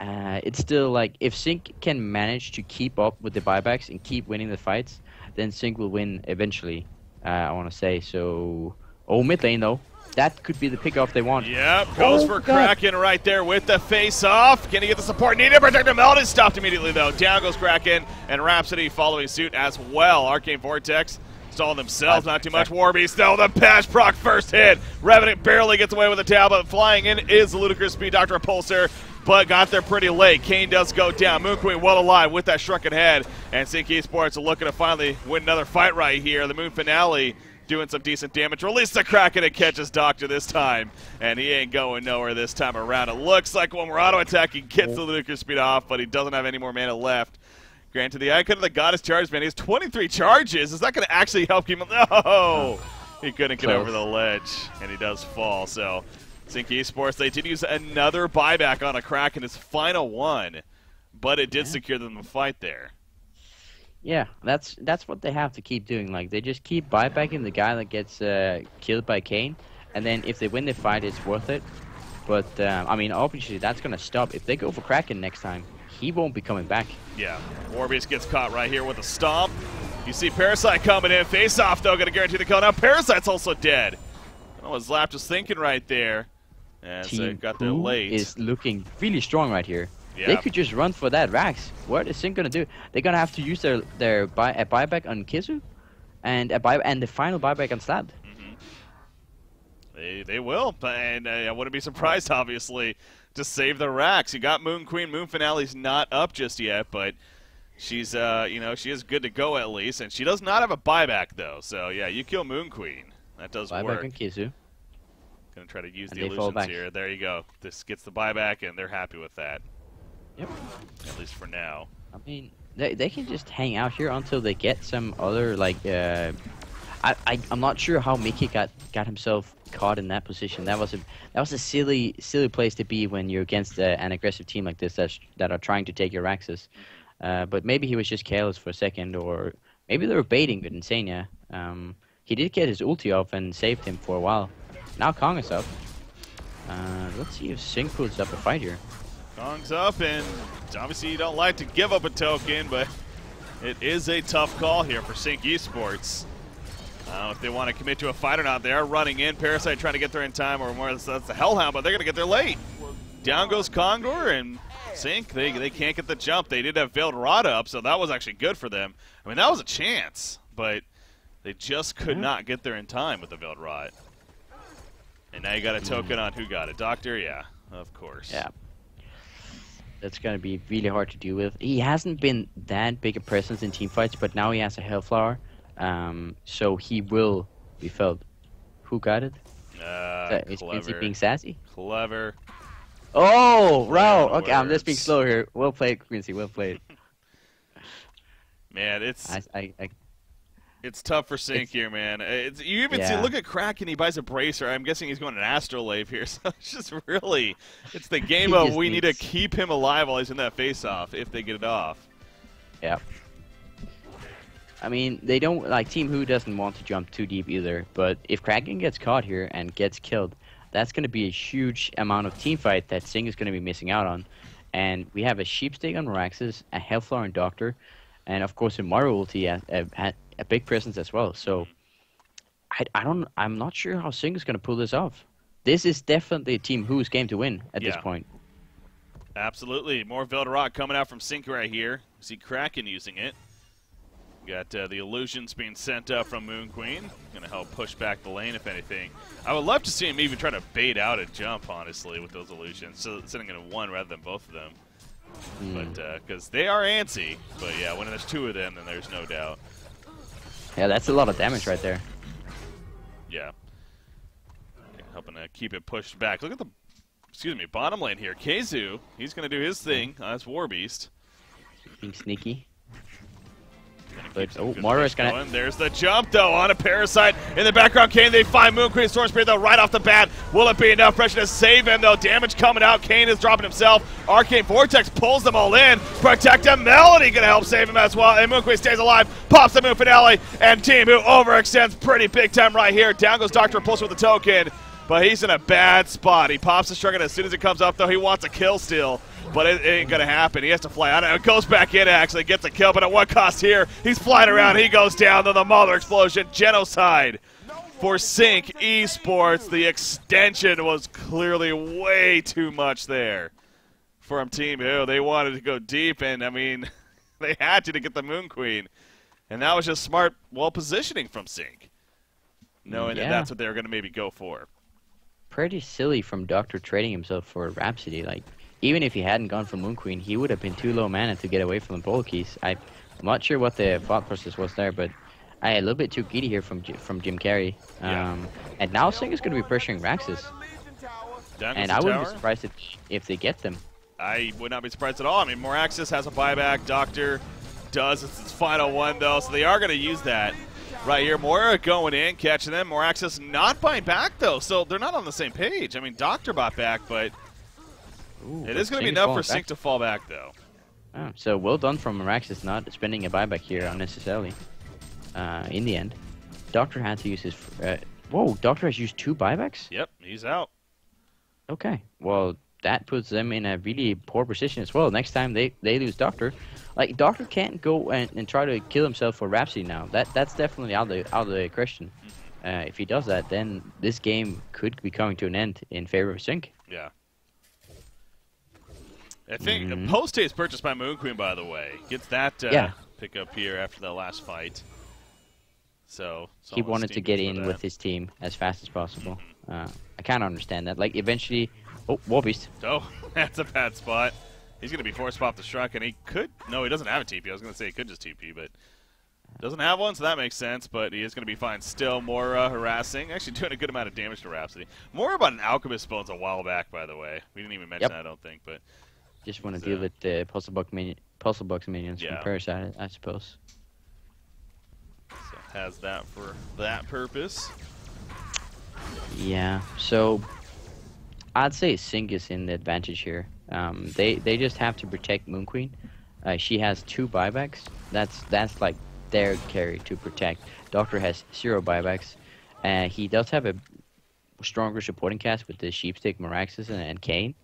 it's still if Sync can manage to keep up with the buybacks and keep winning the fights, then Sync will win eventually, I want to say. So, mid lane, though. That could be the pickoff they want. Yep, goes for Kraken right there with the face-off. Can he get the support needed? Protector Melon is stopped immediately, though. Down goes Kraken, and Rhapsody following suit as well. Arcane Vortex stall themselves, not too much. Warbeast, though, the patch proc first hit. Revenant barely gets away with the tail, but flying in is the ludicrous speed Dr. Repulsor, but got there pretty late. Kane does go down. Moon Queen well alive with that shrunken head, and Sync Esports are looking to finally win another fight right here. The Moon Finale doing some decent damage. Release the Kraken and catches Doctor this time. And he ain't going nowhere this time around. It looks like when we're auto-attacking, gets the ludicrous speed off, but he doesn't have any more mana left. Granted, the icon of the goddess charge, man. He has 23 charges. Is that going to actually help him? No! He couldn't get over the ledge, and he does fall. So, Sync Esports, they did use another buyback on a Kraken, his final one, but it did secure them the fight there. Yeah, that's what they have to keep doing. They just keep buybacking the guy that gets killed by Kane, and then if they win the fight, it's worth it. But I mean, obviously that's gonna stop if they go for Kraken next time. he won't be coming back. Yeah, Warbeast gets caught right here with a stomp. You see Parasite coming in. Face off, though, gonna guarantee the kill. Now Parasite's also dead. That was Lap just thinking right there. And so Team got there late. is looking really strong right here. Yeah. They could just run for that Rax. What is Sync gonna do? They're gonna have to use their buyback on Kizu, and the final buyback on Slab. They will, and I wouldn't be surprised, obviously, to save the racks. You got Moon Queen. Moon Finale's not up just yet, but she's, you know, she is good to go at least, and she does not have a buyback though. So yeah, you kill Moon Queen. That does work. Buyback on Kizu. Gonna try to use And the they fall illusions back. here. There you go. This gets the buyback, and they're happy with that. Yep. At least for now. I mean, they can just hang out here until they get some other like. I'm not sure how Mickey got himself caught in that position. That was a silly place to be when you're against an aggressive team like this that are trying to take your axes. But maybe he was just careless for a second, or maybe they were baiting with Insania. He did get his ulti off and saved him for a while. Now Kong is up. Let's see if Sync pulls up a fight here. Kong's up, and obviously you don't like to give up a token, but it is a tough call here for Sync Esports. I don't know if they want to commit to a fight or not. They are running in. Parasite trying to get there in time, or more, that's the Hellhound, but they're going to get there late. Down goes Kongor, and Sync, they can't get the jump. They did have Veiled Rod up, so that was actually good for them. I mean, that was a chance, but they just could not get there in time with the Veiled Rod. And now you got a token on who got it. Doctor? Yeah, of course. Yeah. That's going to be really hard to deal with. He hasn't been that big a presence in team fights, but now he has a Hellflower. So he will be felt. Who got it? Is Quincy being sassy? Clever. Oh, wow. Okay, I'm just being slow here. Well played, Quincy. Well played. Man, it's I it's tough for Sync here, man. You even see, look at Kraken. He buys a bracer. I'm guessing he's going an Astrolabe here. So it's just really, it's the game of we need to keep him alive while he's in that face-off if they get it off. Yeah. I mean, they don't, like, Team Who doesn't want to jump too deep either, but if Kraken gets caught here and gets killed, that's going to be a huge amount of team fight that Sing is going to be missing out on. And we have a Sheepstick on Raxus, a Hellflower on Doctor, and of course a Mario ulti at a big presence as well. So I'm not sure how Sing is going to pull this off. This is definitely Team Who's game to win at this point. Absolutely. More Veiled Rock coming out from Sync right here. See Kraken using it. Got the illusions being sent up from Moon Queen. Going to help push back the lane, if anything. I would love to see him even try to bait out a jump, honestly, with those illusions. So sitting in a one rather than both of them. But because they are antsy. But yeah, when there's two of them, then there's no doubt. Yeah, that's a lot of damage right there. Yeah. Helping to keep it pushed back. Look at the, bottom lane here. Keizu, he's going to do his thing. That's Warbeast. Being sneaky. But Moro's gonna. There's the jump though on a Parasite in the background. Kane, they find Moon Queen Storm Spirit though right off the bat. Will it be enough pressure to save him though? Damage coming out. Kane is dropping himself. Arcane Vortex pulls them all in. Protect him. Melody gonna help save him as well. And Moon Queen stays alive. Pops the Moon Finale. And Team Who overextends pretty big time right here. Down goes Dr. Pulse with the token. But he's in a bad spot. He pops the Striker as soon as it comes up though. He wants a kill still. But it ain't going to happen. He has to fly out. It goes back in, actually. Gets a kill, but at what cost here? He's flying around. He goes down to the Mother Explosion. Genocide for Sync Esports. The extension was clearly way too much there from Team Who. They wanted to go deep, and, I mean, they had to get the Moon Queen. And that was just smart, positioning from Sync, knowing that that's what they were going to maybe go for. Pretty silly from Doctor trading himself for Rhapsody, like. Even if he hadn't gone for Moon Queen, he would have been too low mana to get away from the Bowl Keys. I'm not sure what the thought process was there, but a little bit too greedy here from Jim Carrey. And now Sing is going to be pressuring Raxus. And I wouldn't be surprised if they get them. I would not be surprised at all. I mean, Moraxis has a buyback. Doctor does. It's his final one, though, so they are going to use that right here. Moira going in, catching them. Moraxis not buying back, though, so they're not on the same page. I mean, Doctor bought back, but... it is going to be enough for Sync to fall back, though. Oh, so well done from Maraxis not spending a buyback here unnecessarily. In the end, Doctor had to use his. Whoa, Doctor has used 2 buybacks? Yep, he's out. Okay, well, that puts them in a really poor position as well. Next time they lose Doctor, like Doctor can't go and try to kill himself for Rhapsody now. That's definitely out of the question. If he does that, then this game could be coming to an end in favor of Sync. Yeah. I think a post-haste purchased by Moon Queen, by the way. Gets that pick up here after the last fight. So he wanted to get in with his team as fast as possible. I kind of understand that. Like, eventually... Oh, War Beast. Oh, that's a bad spot. He's going to be forced off the Shrunk, and he could... No, he doesn't have a TP. I was going to say he could just TP, but... Doesn't have one, so that makes sense, but he is going to be fine still. More harassing. Actually doing a good amount of damage to Rhapsody. More about an Alchemist Bones a while back, by the way. We didn't even mention that, I don't think, but... Just want to deal with the Puzzle Box minions from Parasite, I suppose. So has that for that purpose. Yeah, so... I'd say Sync is in the advantage here. They just have to protect Moon Queen. She has 2 buybacks. That's like their carry to protect. Doctor has 0 buybacks. He does have a stronger supporting cast with the Sheepstick, Meraxes, and Kane.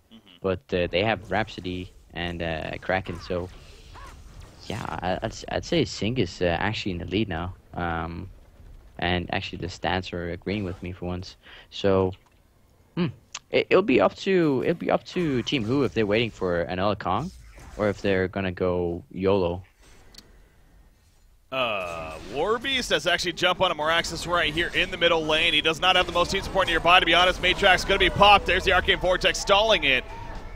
But they have Rhapsody and Kraken. So yeah, I'd say Sync is actually in the lead now. And actually the stats are agreeing with me for once. So it'll be up to Team Who if they're waiting for another Kong, or if they're gonna go YOLO. Warbeast has actually jumped on a Meraxes right here in the middle lane. He does not have the most team support nearby, to be honest. Matrax going to be popped. There's the Arcane Vortex stalling it.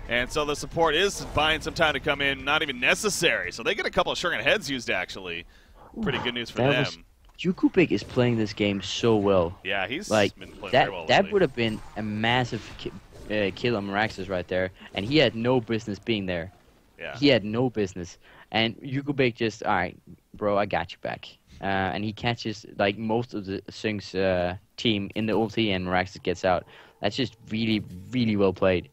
And so the support is buying some time to come in. Not even necessary. So they get a couple of Shuriken heads used, actually. Pretty good news for them. Yukubik is playing this game so well. Yeah, he's like, been playing very well. That would have been a massive kill on Meraxes right there. And he had no business being there. Yeah. He had no business. And Yukubik just, alright, bro, I got you back. And he catches like most of the Sync's team in the ulti, and Meraxes gets out. That's just really, really well played.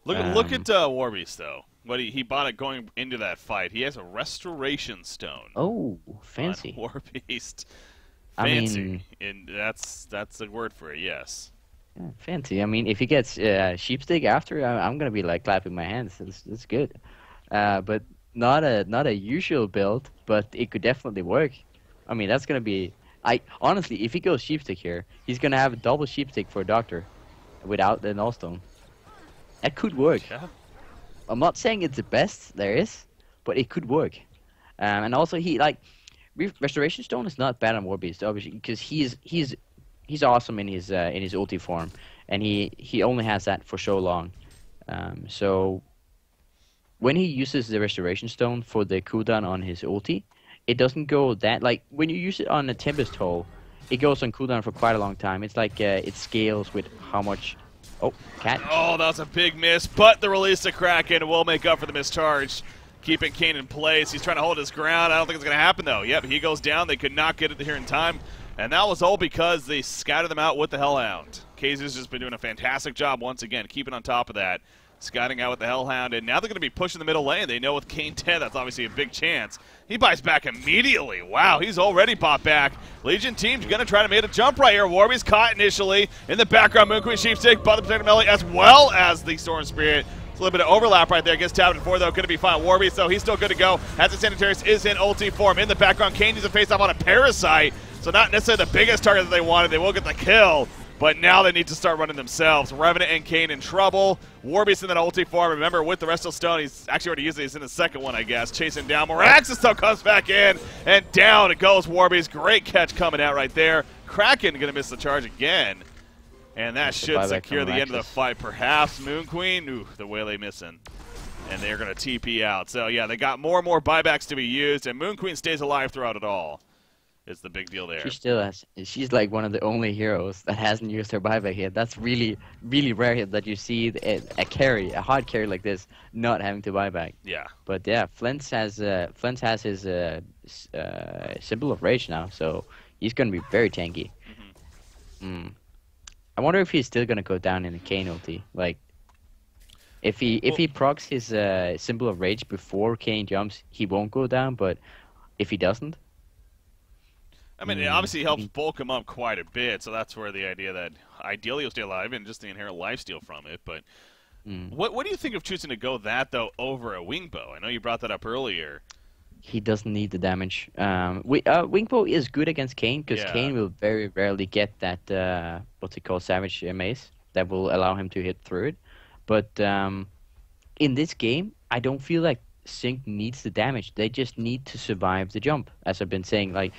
Look at Warbeast though. What he bought it going into that fight. He has a Restoration Stone. Oh, fancy. Warbeast. Fancy. I mean, and that's a word for it. Yes. Yeah, fancy. I mean, if he gets Sheepstick after, I'm gonna be like clapping my hands. That's good. But not a usual build, but it could definitely work. I mean, that's gonna be. Honestly, if he goes Sheepstick here, he's gonna have a double Sheepstick for a Doctor, without the Nullstone. That could work. Yeah. I'm not saying it's the best there is, but it could work. And also, Restoration Stone is not bad on Warbeast, obviously, because he's awesome in his ulti form, and he only has that for so long. So when he uses the Restoration Stone for the cooldown on his ulti, it doesn't go that like when you use it on a Tempest Hole, it goes on cooldown for quite a long time. It's like it scales with how much. Oh, catch. Oh, that was a big miss, but the release of Kraken will make up for the mischarge, keeping Kane in place. He's trying to hold his ground. I don't think it's going to happen, though. Yep, he goes down. They could not get it here in time, and that was all because they scouted them out with the Hellhound. KZ's just been doing a fantastic job once again, keeping on top of that, scouting out with the Hellhound, and now they're going to be pushing the middle lane. They know with Kane 10, that's obviously a big chance. He buys back immediately. Wow, he's already popped back. Legion team's going to try to make a jump right here. Warby's caught initially. In the background, Moon Queen Sheepstick, by the protected melee, as well as the Storm Spirit. It's a little bit of overlap right there. Gets tapped before, though. Going to be fine. Warby, so he's still good to go. As the Sanitarius is in ulti form. In the background, Kane needs a face-off on a Parasite. So not necessarily the biggest target that they wanted. They will get the kill. But now they need to start running themselves. Revenant and Kane in trouble. Warbeast in that ulti form. Remember, with the Resto Stone, he's actually already used it. He's in the second one, I guess. Chasing down. Meraxes still comes back in. And down it goes, Warbeast. Great catch coming out right there. Kraken going to miss the charge again. And that should secure the end of the fight. Perhaps Moon Queen. Ooh, the Waylay missing. And they're going to TP out. So, yeah, they got more and more buybacks to be used. And Moon Queen stays alive throughout it all. It's the big deal there. She still has. She's like one of the only heroes that hasn't used her buyback yet. That's really, really rare that you see a hard carry like this not having to buyback. Yeah. But yeah, Flint has his symbol of rage now, so he's gonna be very tanky. I wonder if he's still gonna go down in the Kane ulti. Like, if he procs his symbol of rage before Kane jumps, he won't go down. But if he doesn't. I mean, it obviously helps bulk him up quite a bit, so that's where the idea that ideally he'll stay alive and just the inherent lifesteal from it. But What do you think of choosing to go that, though, over a Wingbow? I know you brought that up earlier. He doesn't need the damage. Wingbow is good against Kane because Yeah. Kane will very rarely get that what's it called, Savage Mace that will allow him to hit through it. But in this game, I don't feel like Sync needs the damage. They just need to survive the jump, as I've been saying. Like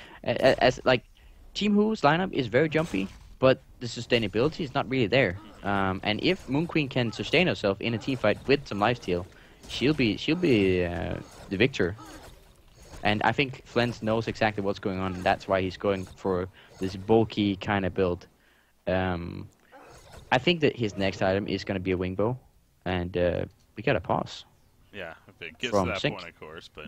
Team Who's lineup is very jumpy, but the sustainability is not really there. And if Moon Queen can sustain herself in a team fight with some lifesteal, she'll be the victor. And I think Flens knows exactly what's going on, and that's why he's going for this bulky kind of build. I think that his next item is going to be a Wingbow, and we got a pause. Yeah, if it gets From to that Sync. point, of course. But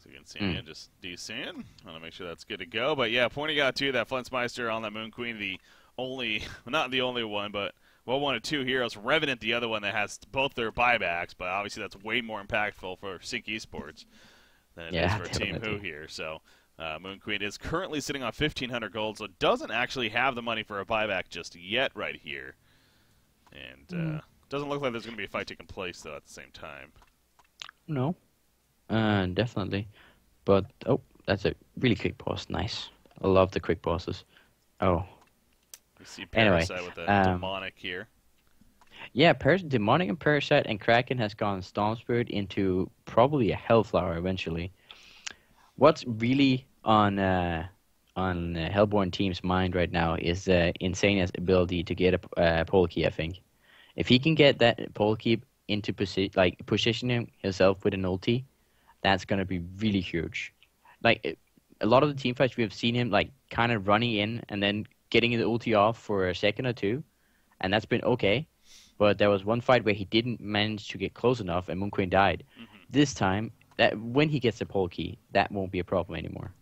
so you can see just DCing. Want to make sure that's good to go. But yeah, pointing out too that Flensmeister on that Moon Queen, the only, not the only one, but one of two heroes. Revenant, the other one that has both their buybacks, but obviously that's way more impactful for Sync Esports than it is for Team Who here. So Moon Queen is currently sitting on 1,500 gold, so doesn't actually have the money for a buyback just yet right here. And doesn't look like there's going to be a fight taking place, though, at the same time. No, definitely. But, oh, that's a really quick pause. Nice. I love the quick pauses. Oh. We see Parasite anyway, with the Demonic here. Yeah, Demonic and Parasite and Kraken has gone Storm Spirit into probably a Hellflower eventually. What's really on Hellborn team's mind right now is Insania's ability to get a pole key, I think. If he can get that pole key into positioning himself with an ulti, that's going to be really huge. Like, a lot of the team fights we have seen him, like, kind of running in and then getting the ulti off for a second or two, and that's been okay. But there was one fight where he didn't manage to get close enough, and Moon Queen died. This time, when he gets the pole key, that won't be a problem anymore.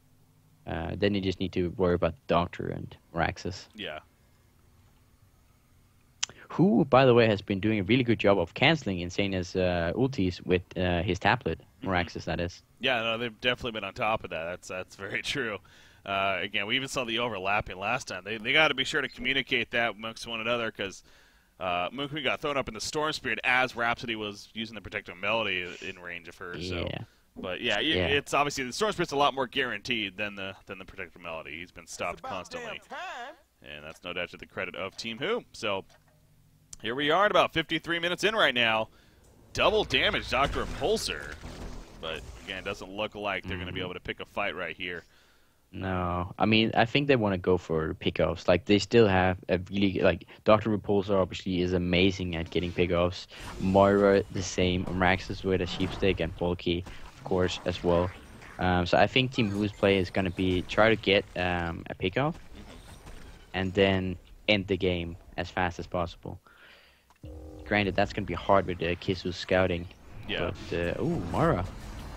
Then you just need to worry about Doctor and Meraxes. Yeah. Who, by the way, has been doing a really good job of canceling Insania's ultis with his tablet. Meraxes, that is. Yeah, no, they've definitely been on top of that. That's very true. Again, we even saw the overlapping last time. They got to be sure to communicate that amongst one another because Moon Queen got thrown up in the Storm Spirit as Rhapsody was using the Protective Melody in range of her. Yeah. So. But yeah, it's obviously the Storm Spirit's a lot more guaranteed than the Protective Melody. He's been stopped constantly, and that's no doubt to the credit of Team Who. So here we are at about 53 minutes in right now. Double damage, Dr. Repulsor. But again, it doesn't look like they're going to be able to pick a fight right here. No, I mean, I think they want to go for pickoffs. Like, they still have a really, like, Dr. Repulsor obviously is amazing at getting pickoffs. Moira, the same. Meraxes with a Sheepstick and Polkey, of course, as well. So I think Team Who's play is going to be try to get a pickoff and then end the game as fast as possible. Granted, that's going to be hard with Kisu's scouting. Yeah. But, ooh, Moira.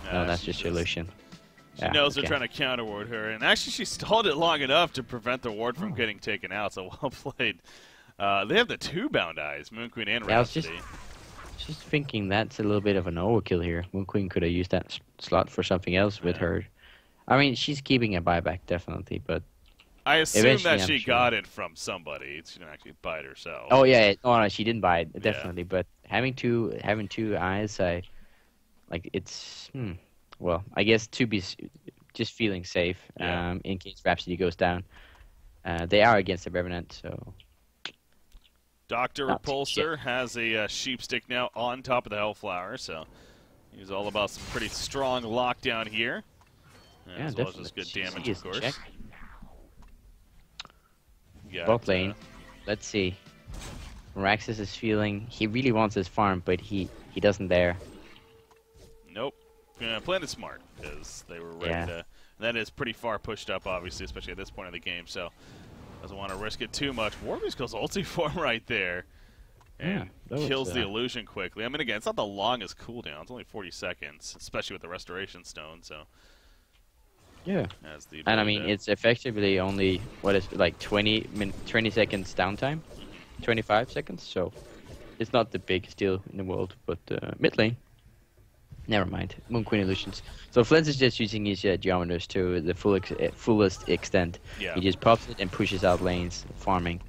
No, that's just illusion. She knows they're trying to counter-ward her, and actually she stalled it long enough to prevent the ward from getting taken out, so well played. They have the two Bound Eyes, Moon Queen and Rhapsody. I was just thinking that's a little bit of an overkill here. Moon Queen could have used that slot for something else with her. I mean, she's keeping a buyback, definitely, but I assume that she got it from somebody. She didn't actually buy it herself. Oh, yeah. No, she didn't buy it, definitely. But having two eyes, it's... Well, I guess to be just feeling safe in case Rhapsody goes down. They are against the Revenant, so... Dr. Repulsor has a Sheepstick now on top of the Hellflower, so he's all about some pretty strong lockdown here. As well as just good damage, of course. Bot lane. Let's see. Meraxes is feeling... He really wants his farm, but he doesn't dare. Nope. Playing it smart, because they were ready to... That is pretty far pushed up, obviously, especially at this point of the game, so doesn't want to risk it too much. Warbeast goes ulti form right there, and kills the illusion quickly. I mean, again, it's not the longest cooldown. It's only 40 seconds, especially with the Restoration Stone, so... Yeah. And, I mean, it's effectively only, what is it, like 20 seconds downtime? 25 seconds, so it's not the biggest deal in the world, but mid lane. Never mind. Moon Queen illusions. So Flens is just using his geometers to the fullest extent. Yeah. He just pops it and pushes out lanes, farming.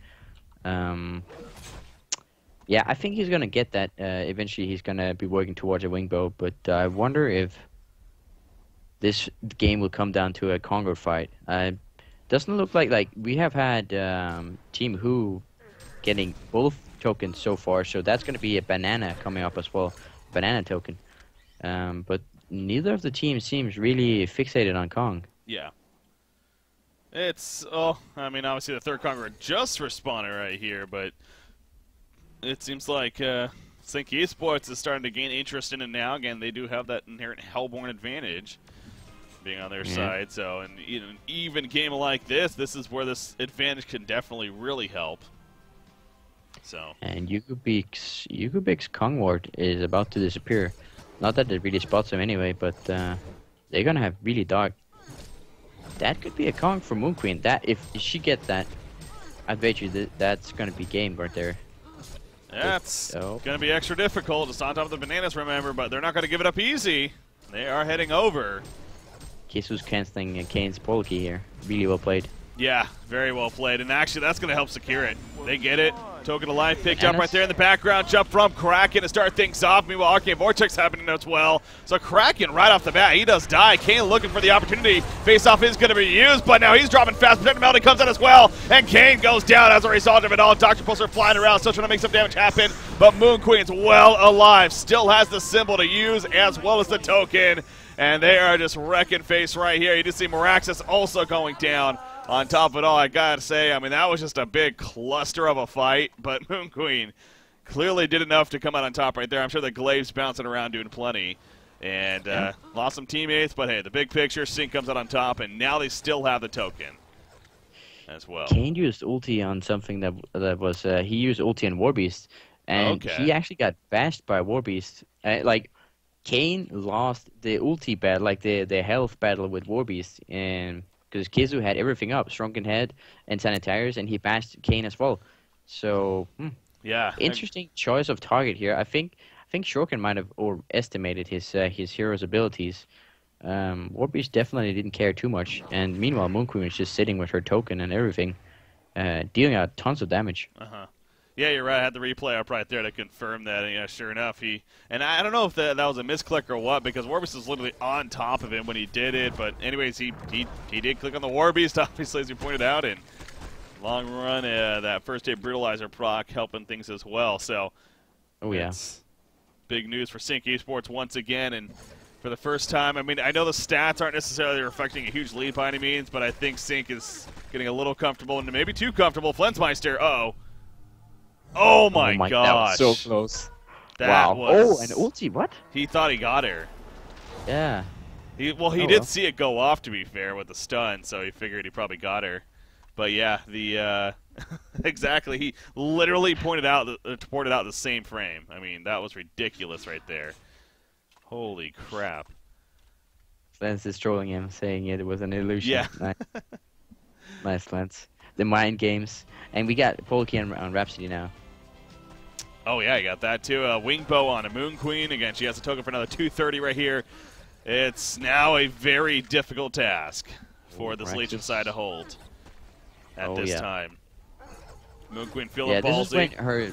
Yeah, I think he's gonna get that. Eventually, he's gonna be working towards a wing bow. But I wonder if this game will come down to a Congo fight. Doesn't look like we have had Team Who getting both tokens so far, so that's gonna be a banana coming up as well, banana token. But neither of the teams seems really fixated on Kong. Yeah. It's, oh, I mean, obviously the third Conqueror just responded right here, but it seems like Sync Esports is starting to gain interest in it now. Again, they do have that inherent Hellborn advantage being on their side, so in an even game like this is where this advantage can definitely really help. So. And Yukubik's Kong Ward is about to disappear. Not that it really spots him anyway, but they're gonna have really dark. That could be a Kong for Moon Queen. That if she gets that, I bet you that's gonna be game right there. That's gonna be extra difficult. It's on top of the bananas, remember, but they're not gonna give it up easy. They are heading over. Kisu's canceling Kane's pole key here. Really well played. Yeah, very well played. And actually, that's going to help secure it. They get it. Token alive, picked up right there in the background. Jump from Kraken to start things off. Meanwhile, Arcane Vortex happening as well. So Kraken right off the bat, he does die. Kane looking for the opportunity. Face-off is going to be used, but now he's dropping fast. Protective Melody comes out as well, and Kane goes down as a result of it all. Dr. Pulsar flying around, still trying to make some damage happen, but Moon Queen's well alive. Still has the symbol to use as well as the token, and they are just wrecking face right here. You just see Meraxis also going down. On top of it all, I gotta say, I mean, that was just a big cluster of a fight, but Moon Queen clearly did enough to come out on top right there. I'm sure the Glaive's bouncing around doing plenty. And lost some teammates, but hey, the big picture, Sync comes out on top, and now they still have the token as well. Kane used ulti on something that was, he used ulti on Warbeast, and he actually got bashed by Warbeast. Like, Kane lost the ulti battle, like the health battle with Warbeast, and because Kizu had everything up, Shrunken Head and Sanitarius, and he bashed Kane as well. So, yeah, interesting choice of target here. I think Shrunken might have overestimated his hero's abilities. Warbeast definitely didn't care too much, and meanwhile Moon Queen was just sitting with her token and everything, dealing out tons of damage. Yeah, you're right. I had the replay up right there to confirm that. And, yeah, sure enough, and I don't know if that was a misclick or what, because Warbeast was literally on top of him when he did it. But anyways, he did click on the Warbeast, obviously, as you pointed out. And long run, that first hit Brutalizer proc helping things as well. So, big news for Sync Esports once again. And for the first time, I mean, I know the stats aren't necessarily reflecting a huge lead by any means, but I think Sync is getting a little comfortable and maybe too comfortable. Flensmeister, oh my gosh. That was so close. That was... Oh, an ulti, what? He thought he got her. Yeah. He did see it go off, to be fair, with the stun, so he figured he probably got her. But yeah, the exactly, he literally pointed out the same frame. I mean, that was ridiculous right there. Holy crap. Lance is trolling him, saying it was an illusion. Yeah. Nice, Lance. The mind games. And we got Polky on Rhapsody now. Oh, yeah, you got that, too. Wing Bow on a Moon Queen. Again, she has a token for another 230 right here. It's now a very difficult task for this Legion side to hold at this time. Moon Queen feeling ballsy. This is when her...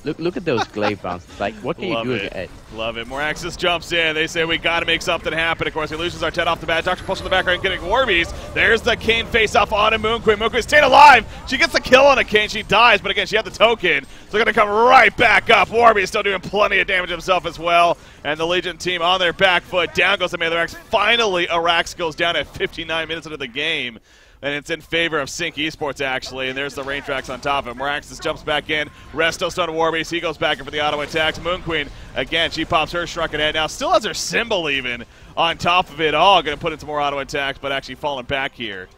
Look at those glaive bounces. Like, what can you do with it? Love it. Moraxis jumps in. They say we got to make something happen. Of course, he loses our 10 off the bat. Dr. Pulse in the background getting Warbeast. There's the Kane face-off on a Moon Queen. Moon Queen staying alive. She gets the kill on a Kane. She dies, but again, she had the token. So they're going to come right back up. Warbeast still doing plenty of damage himself as well. And the Legion team on their back foot. Down goes the Maelarax. Finally, Arax goes down at 59 minutes into the game. And it's in favor of Sync Esports, actually. And there's the rain tracks on top of him. Meraxis jumps back in. Resto stun Warbeast. He goes back in for the auto attacks. Moon Queen, again, she pops her Shrunken Head. Now still has her symbol even on top of it all. Going to put in some more auto attacks, but actually falling back here.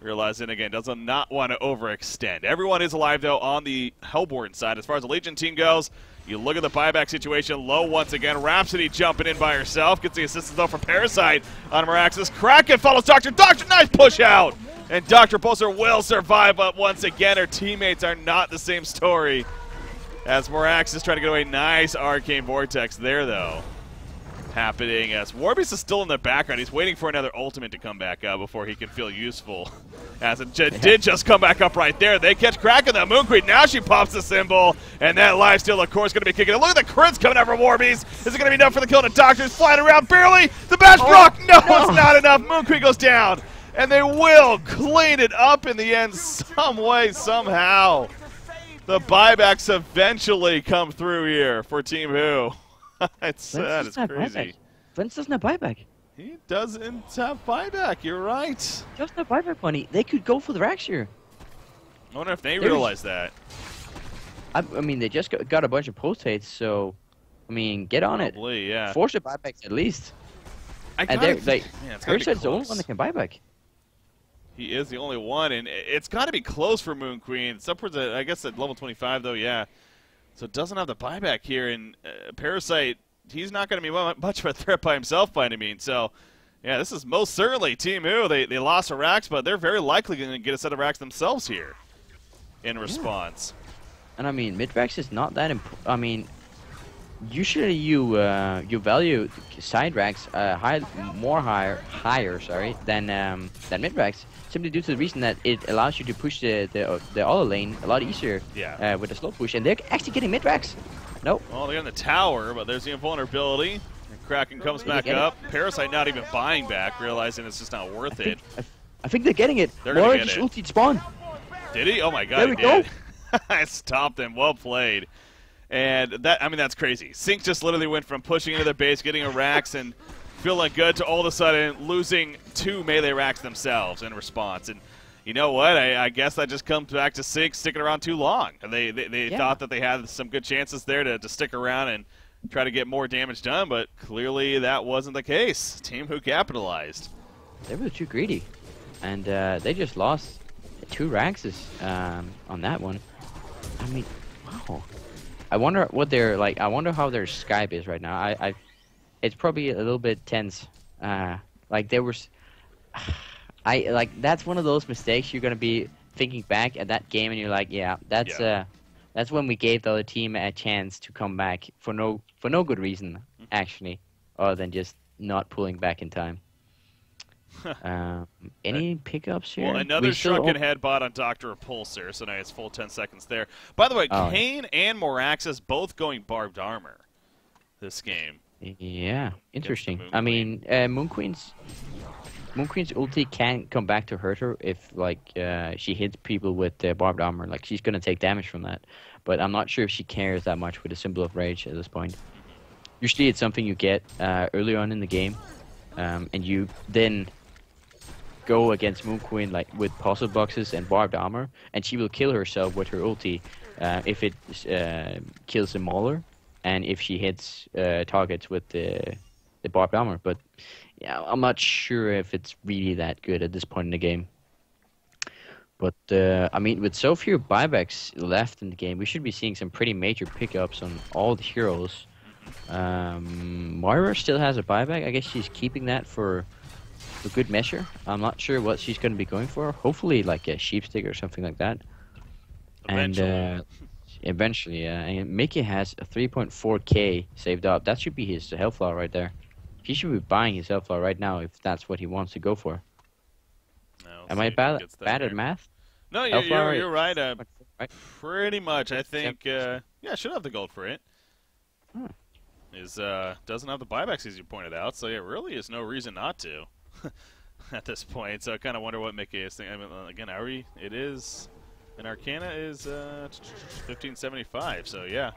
Realizing, again, does not want to overextend. Everyone is alive, though, on the Hellborn side. As far as the Legion team goes, you look at the buyback situation. Low once again. Rhapsody jumping in by herself. Gets the assistance, though, from Parasite on Meraxis. Kraken follows Doctor. Doctor, nice push out. And Dr. Pulsar will survive, but once again, her teammates are not the same story. As Morax is trying to get away. Nice Arcane Vortex there, though. happening as Warbeast is still in the background. He's waiting for another ultimate to come back up before he can feel useful. As it did just come back up right there. They catch Kraken, the Moon Queen. Now she pops the symbol, and that lifesteal, of course, going to be kicking it. Look at the crits coming out from Warbeast. Is it going to be enough for the kill? The Doctor's flying around barely. The Bash Brock. No, it's not enough. Moon Queen goes down, and they will clean it up in the end some way, somehow. The buybacks eventually come through here for Team Who. That is crazy. Vince doesn't have buyback. He doesn't have buyback. You're right. Just no buyback money. They could go for the racks here. I wonder if they realize that. I mean, they just got a bunch of post hates, so I mean, get on Probably, it. Yeah. Force the buybacks at least. And they're like, Ursula's the only one that can buyback. He is the only one, and it's got to be close for Moon Queen. It's upwards at, I guess, at level 25, though, yeah. So it doesn't have the buyback here, and Parasite, he's not going to be much of a threat by himself by any means. So, yeah, this is most certainly Team Who. They lost a racks, but they're very likely going to get a set of racks themselves here in response. And I mean, mid-racks is not that important. I mean, usually you value side racks higher than mid-racks, simply due to the reason that it allows you to push the other lane a lot easier with a slow push, and they're actually getting mid-racks. Nope. Well, they're in the tower, but there's the invulnerability. And Kraken comes back up. Parasite not even buying back, realizing it's just not worth it. I think they're getting it. They're going to get it. Ultied spawn. Did he? Oh my god, there we he go. did. I stopped him. Well played. And that, I mean, that's crazy. Sync just literally went from pushing into the base, getting a racks, and feeling good to all of a sudden losing 2 melee racks themselves in response. And you know what? I guess that just comes back to Sync sticking around too long. They thought that they had some good chances there to stick around and try to get more damage done, but clearly that wasn't the case. Team Who capitalized. They were too greedy, and they just lost 2 racks on that one. I mean, wow. I wonder what they're like. I wonder how their Skype is right now. It's probably a little bit tense. Like there was, that's one of those mistakes you're gonna be thinking back at that game, and you're like, yeah, that's when we gave the other team a chance to come back for no good reason actually, other than just not pulling back in time. Any pickups here? Well, another shrunken head bot on Dr. Repulsor, so now it's full 10 seconds there. By the way, Kane and Moraxis both going barbed armor this game. Yeah, interesting. I mean, Moon Queen's ulti can come back to hurt her if she hits people with barbed armor. Like, she's gonna take damage from that. But I'm not sure if she cares that much with a Symbol of Rage at this point. Usually it's something you get early on in the game, and you then go against Moon Queen with puzzle boxes and barbed armor, and she will kill herself with her ulti if it kills the Mauler, and if she hits targets with the barbed armor. But yeah, I'm not sure if it's really that good at this point in the game. But I mean, with so few buybacks left in the game, we should be seeing some pretty major pickups on all the heroes. Moira still has a buyback. I guess she's keeping that for a good measure. I'm not sure what she's going to be going for. Hopefully like a sheepstick or something like that. Eventually. And eventually, yeah. And Mickey has a 3.4k saved up. That should be his health flower right there. He should be buying his health flower right now if that's what he wants to go for. Am I bad at math? No, you're right. Pretty much. I think, yeah, should have the gold for it. Doesn't have the buybacks as you pointed out, so it really is no reason not to at this point. So I kind of wonder what Mickey is thinking. I mean, again, it is, and Arcana is 1575. So yeah,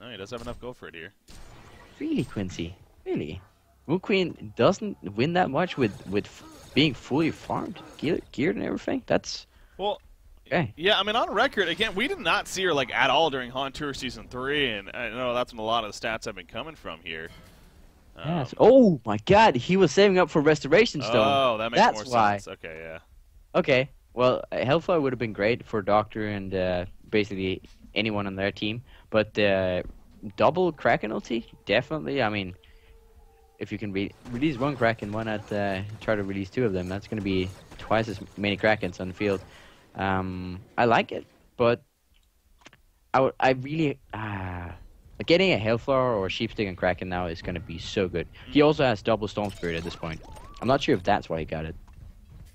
no, he does have enough gold for it here. Really, Quincy? Really? Moon Queen doesn't win that much with being fully farmed, geared, and everything. That's well. Okay. Yeah, I mean, on record, again, we did not see her at all during Han Tour Season 3, and I know that's when a lot of the stats have been coming from here. Yes. Oh my God, he was saving up for Restoration Stone. Oh, that makes more why. sense. Okay, yeah. Okay, well, Hellfire would have been great for Doctor and basically anyone on their team, but double Kraken ulti, definitely. I mean, if you can release one Kraken, why not try to release 2 of them? That's going to be twice as many Krakens on the field. I like it, but I really Like getting a Hellflower or a Sheepstick and Kraken now is going to be so good. He also has double Storm Spirit at this point. I'm not sure if that's why he got it.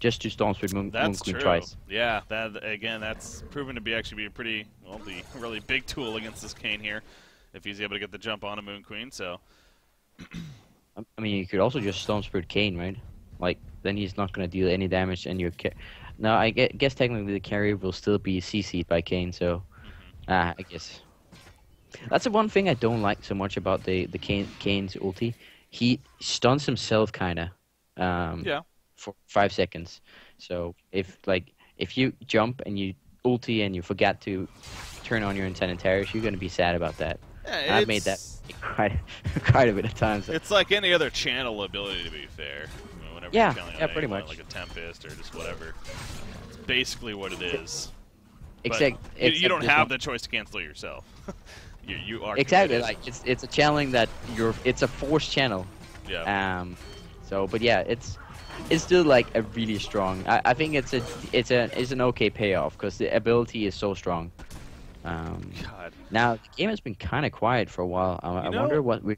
Just to Storm Spirit Moon Queen twice. Yeah, that's proven to be a pretty, well, the really big tool against this Kayn here, if he's able to get the jump on a Moon Queen. So, I mean, you could also just Storm Spirit Kayn, right? Like then he's not going to deal any damage, and your now I guess technically the carry will still be CC'd by Kayn. So, I guess that's the one thing I don't like so much about the Kayn's ulti. He stuns himself kinda. Yeah. For 5 seconds. So if you jump and you ulti and you forget to turn on your Incendiaries, you're gonna be sad about that. Yeah, I've made that quite a bit of times. It's like any other channel ability, to be fair. You know, whenever Yeah, you're yeah, pretty much. Like a Tempest or just whatever. It's basically what it is. Except you don't have the choice to cancel it yourself. you are exactly committed. like it's a channeling that it's a forced channel. Yeah. So but yeah, it's still like a really strong. I think it's an okay payoff because the ability is so strong. God. Now the game has been kind of quiet for a while. I wonder what we.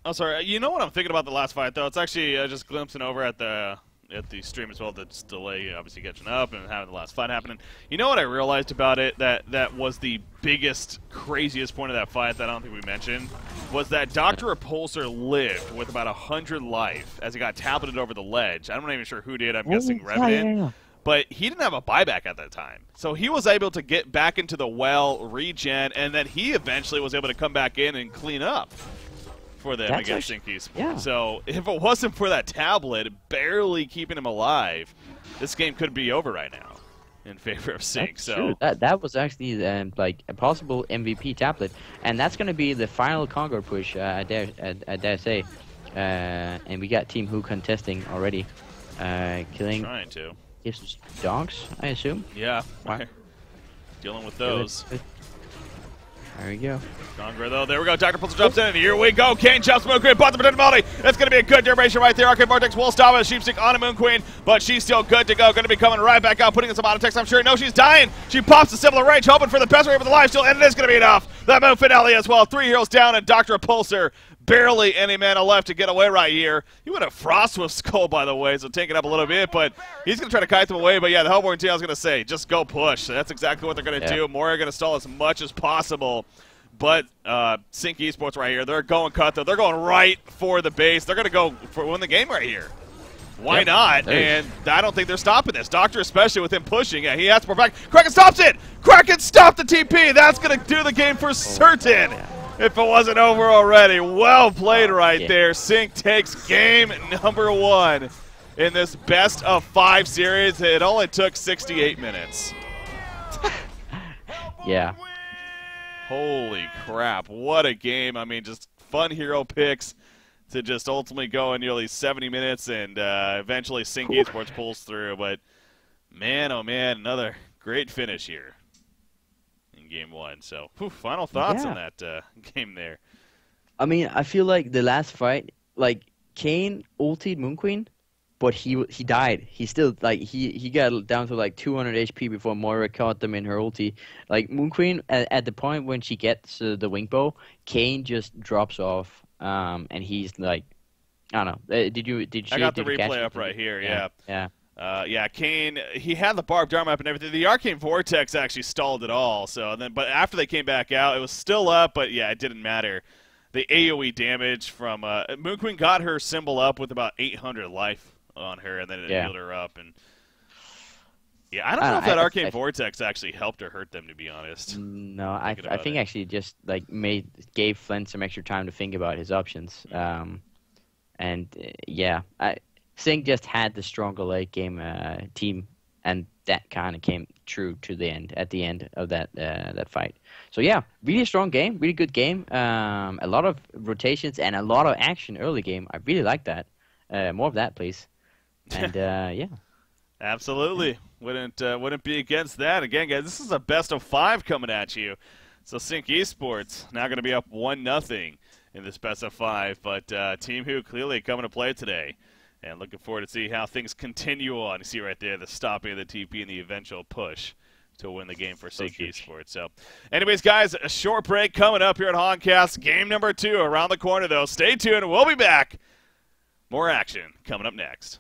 Oh, sorry. You know what I'm thinking about the last fight though? It's actually just glimpsing over at the stream as well. That's delay, obviously catching up and having the last fight happening. You know what I realized about it? That was the biggest, craziest point of that fight that I don't think we mentioned was that Dr. Repulsor lived with about 100 life as he got tableted over the ledge. I'm not even sure who did. I'm guessing Revenant. Yeah. But he didn't have a buyback at that time. So he was able to get back into the well, regen, and then he eventually was able to come back in and clean up for them against Sync Esports. Yeah. So if it wasn't for that tablet barely keeping him alive, this game could be over right now in favor of Sync. That's true. That was actually like a possible MVP tablet, and that's going to be the final Conquer push. I dare say, and we got Team Who contesting already, killing. Trying to. Gives dogs, I assume. Yeah. Wow. Dealing with those. There we go. Stronger though. There we go. Dr. Pulsar jumps in, and here we go. Kayn jumps Moon Queen, bought the potentiality. That's going to be a good duration right there. Arcade Vortex will stop a Sheepstick on a Moon Queen, but she's still good to go. Going to be coming right back out, putting in some auto text, I'm sure. No, she's dying. She pops the similar range, hoping for the best rate with the life steal, and it is going to be enough. That move finale as well. 3 heroes down, and Dr. Pulsar barely any mana left to get away right here. He went a Frost with Skull, by the way, so take it up a little bit, but he's going to try to kite them away. But yeah, the Hellborn team, I was going to say, just go push. That's exactly what they're going to do. Moira going to stall as much as possible. But Sync Esports right here, they're going cut, though. They're going right for the base. They're going to go for win the game right here. Why not? And I don't think they're stopping this. Doctor, especially with him pushing. Yeah, he has to protect. Kraken stops it! Kraken stopped the TP! That's going to do the game for certain. If it wasn't over already. Well played right there. Sync takes game number 1 in this best of 5 series. It only took 68 minutes. Yeah. Holy crap. What a game. I mean, just fun hero picks to just ultimately go in nearly 70 minutes and eventually Sync Esports pulls through. But man, oh man, another great finish here in game 1. So, final thoughts on that game there. I mean, I feel like the last fight, like Kayn ultied Moon Queen, but he died. He still he got down to like 200 HP before Moira caught them in her ulti. Like Moon Queen at the point when she gets the wing bow, Kayn just drops off, and he's like, I don't know. Did you? I got the replay up right here. Yeah. Kayn, he had the barbed arm up and everything. The Arcane Vortex actually stalled it all. So then, but after they came back out, it was still up. But yeah, it didn't matter. The AOE damage from Moon Queen got her symbol up with about 800 life on her, and then it healed her up. And yeah, I don't know if that Arcane Vortex actually helped or hurt them, to be honest. No, I think actually just like gave Flint some extra time to think about his options. Sync just had the stronger late game team, and that kind of came true to the end at the end of that fight. So yeah, really strong game, really good game. A lot of rotations and a lot of action early game. I really like that. More of that, please. And yeah, absolutely. Wouldn't be against that. Again, guys, this is a best of 5 coming at you. So Sync Esports now going to be up 1-0 in this best of 5. But Team Who clearly coming to play today, and looking forward to see how things continue on. You see right there the stopping of the TP and the eventual push to win the game for So Seek huge. Esports. So, anyways, guys, a short break coming up here at Honcast. Game number 2 around the corner, though. Stay tuned. We'll be back. More action coming up next.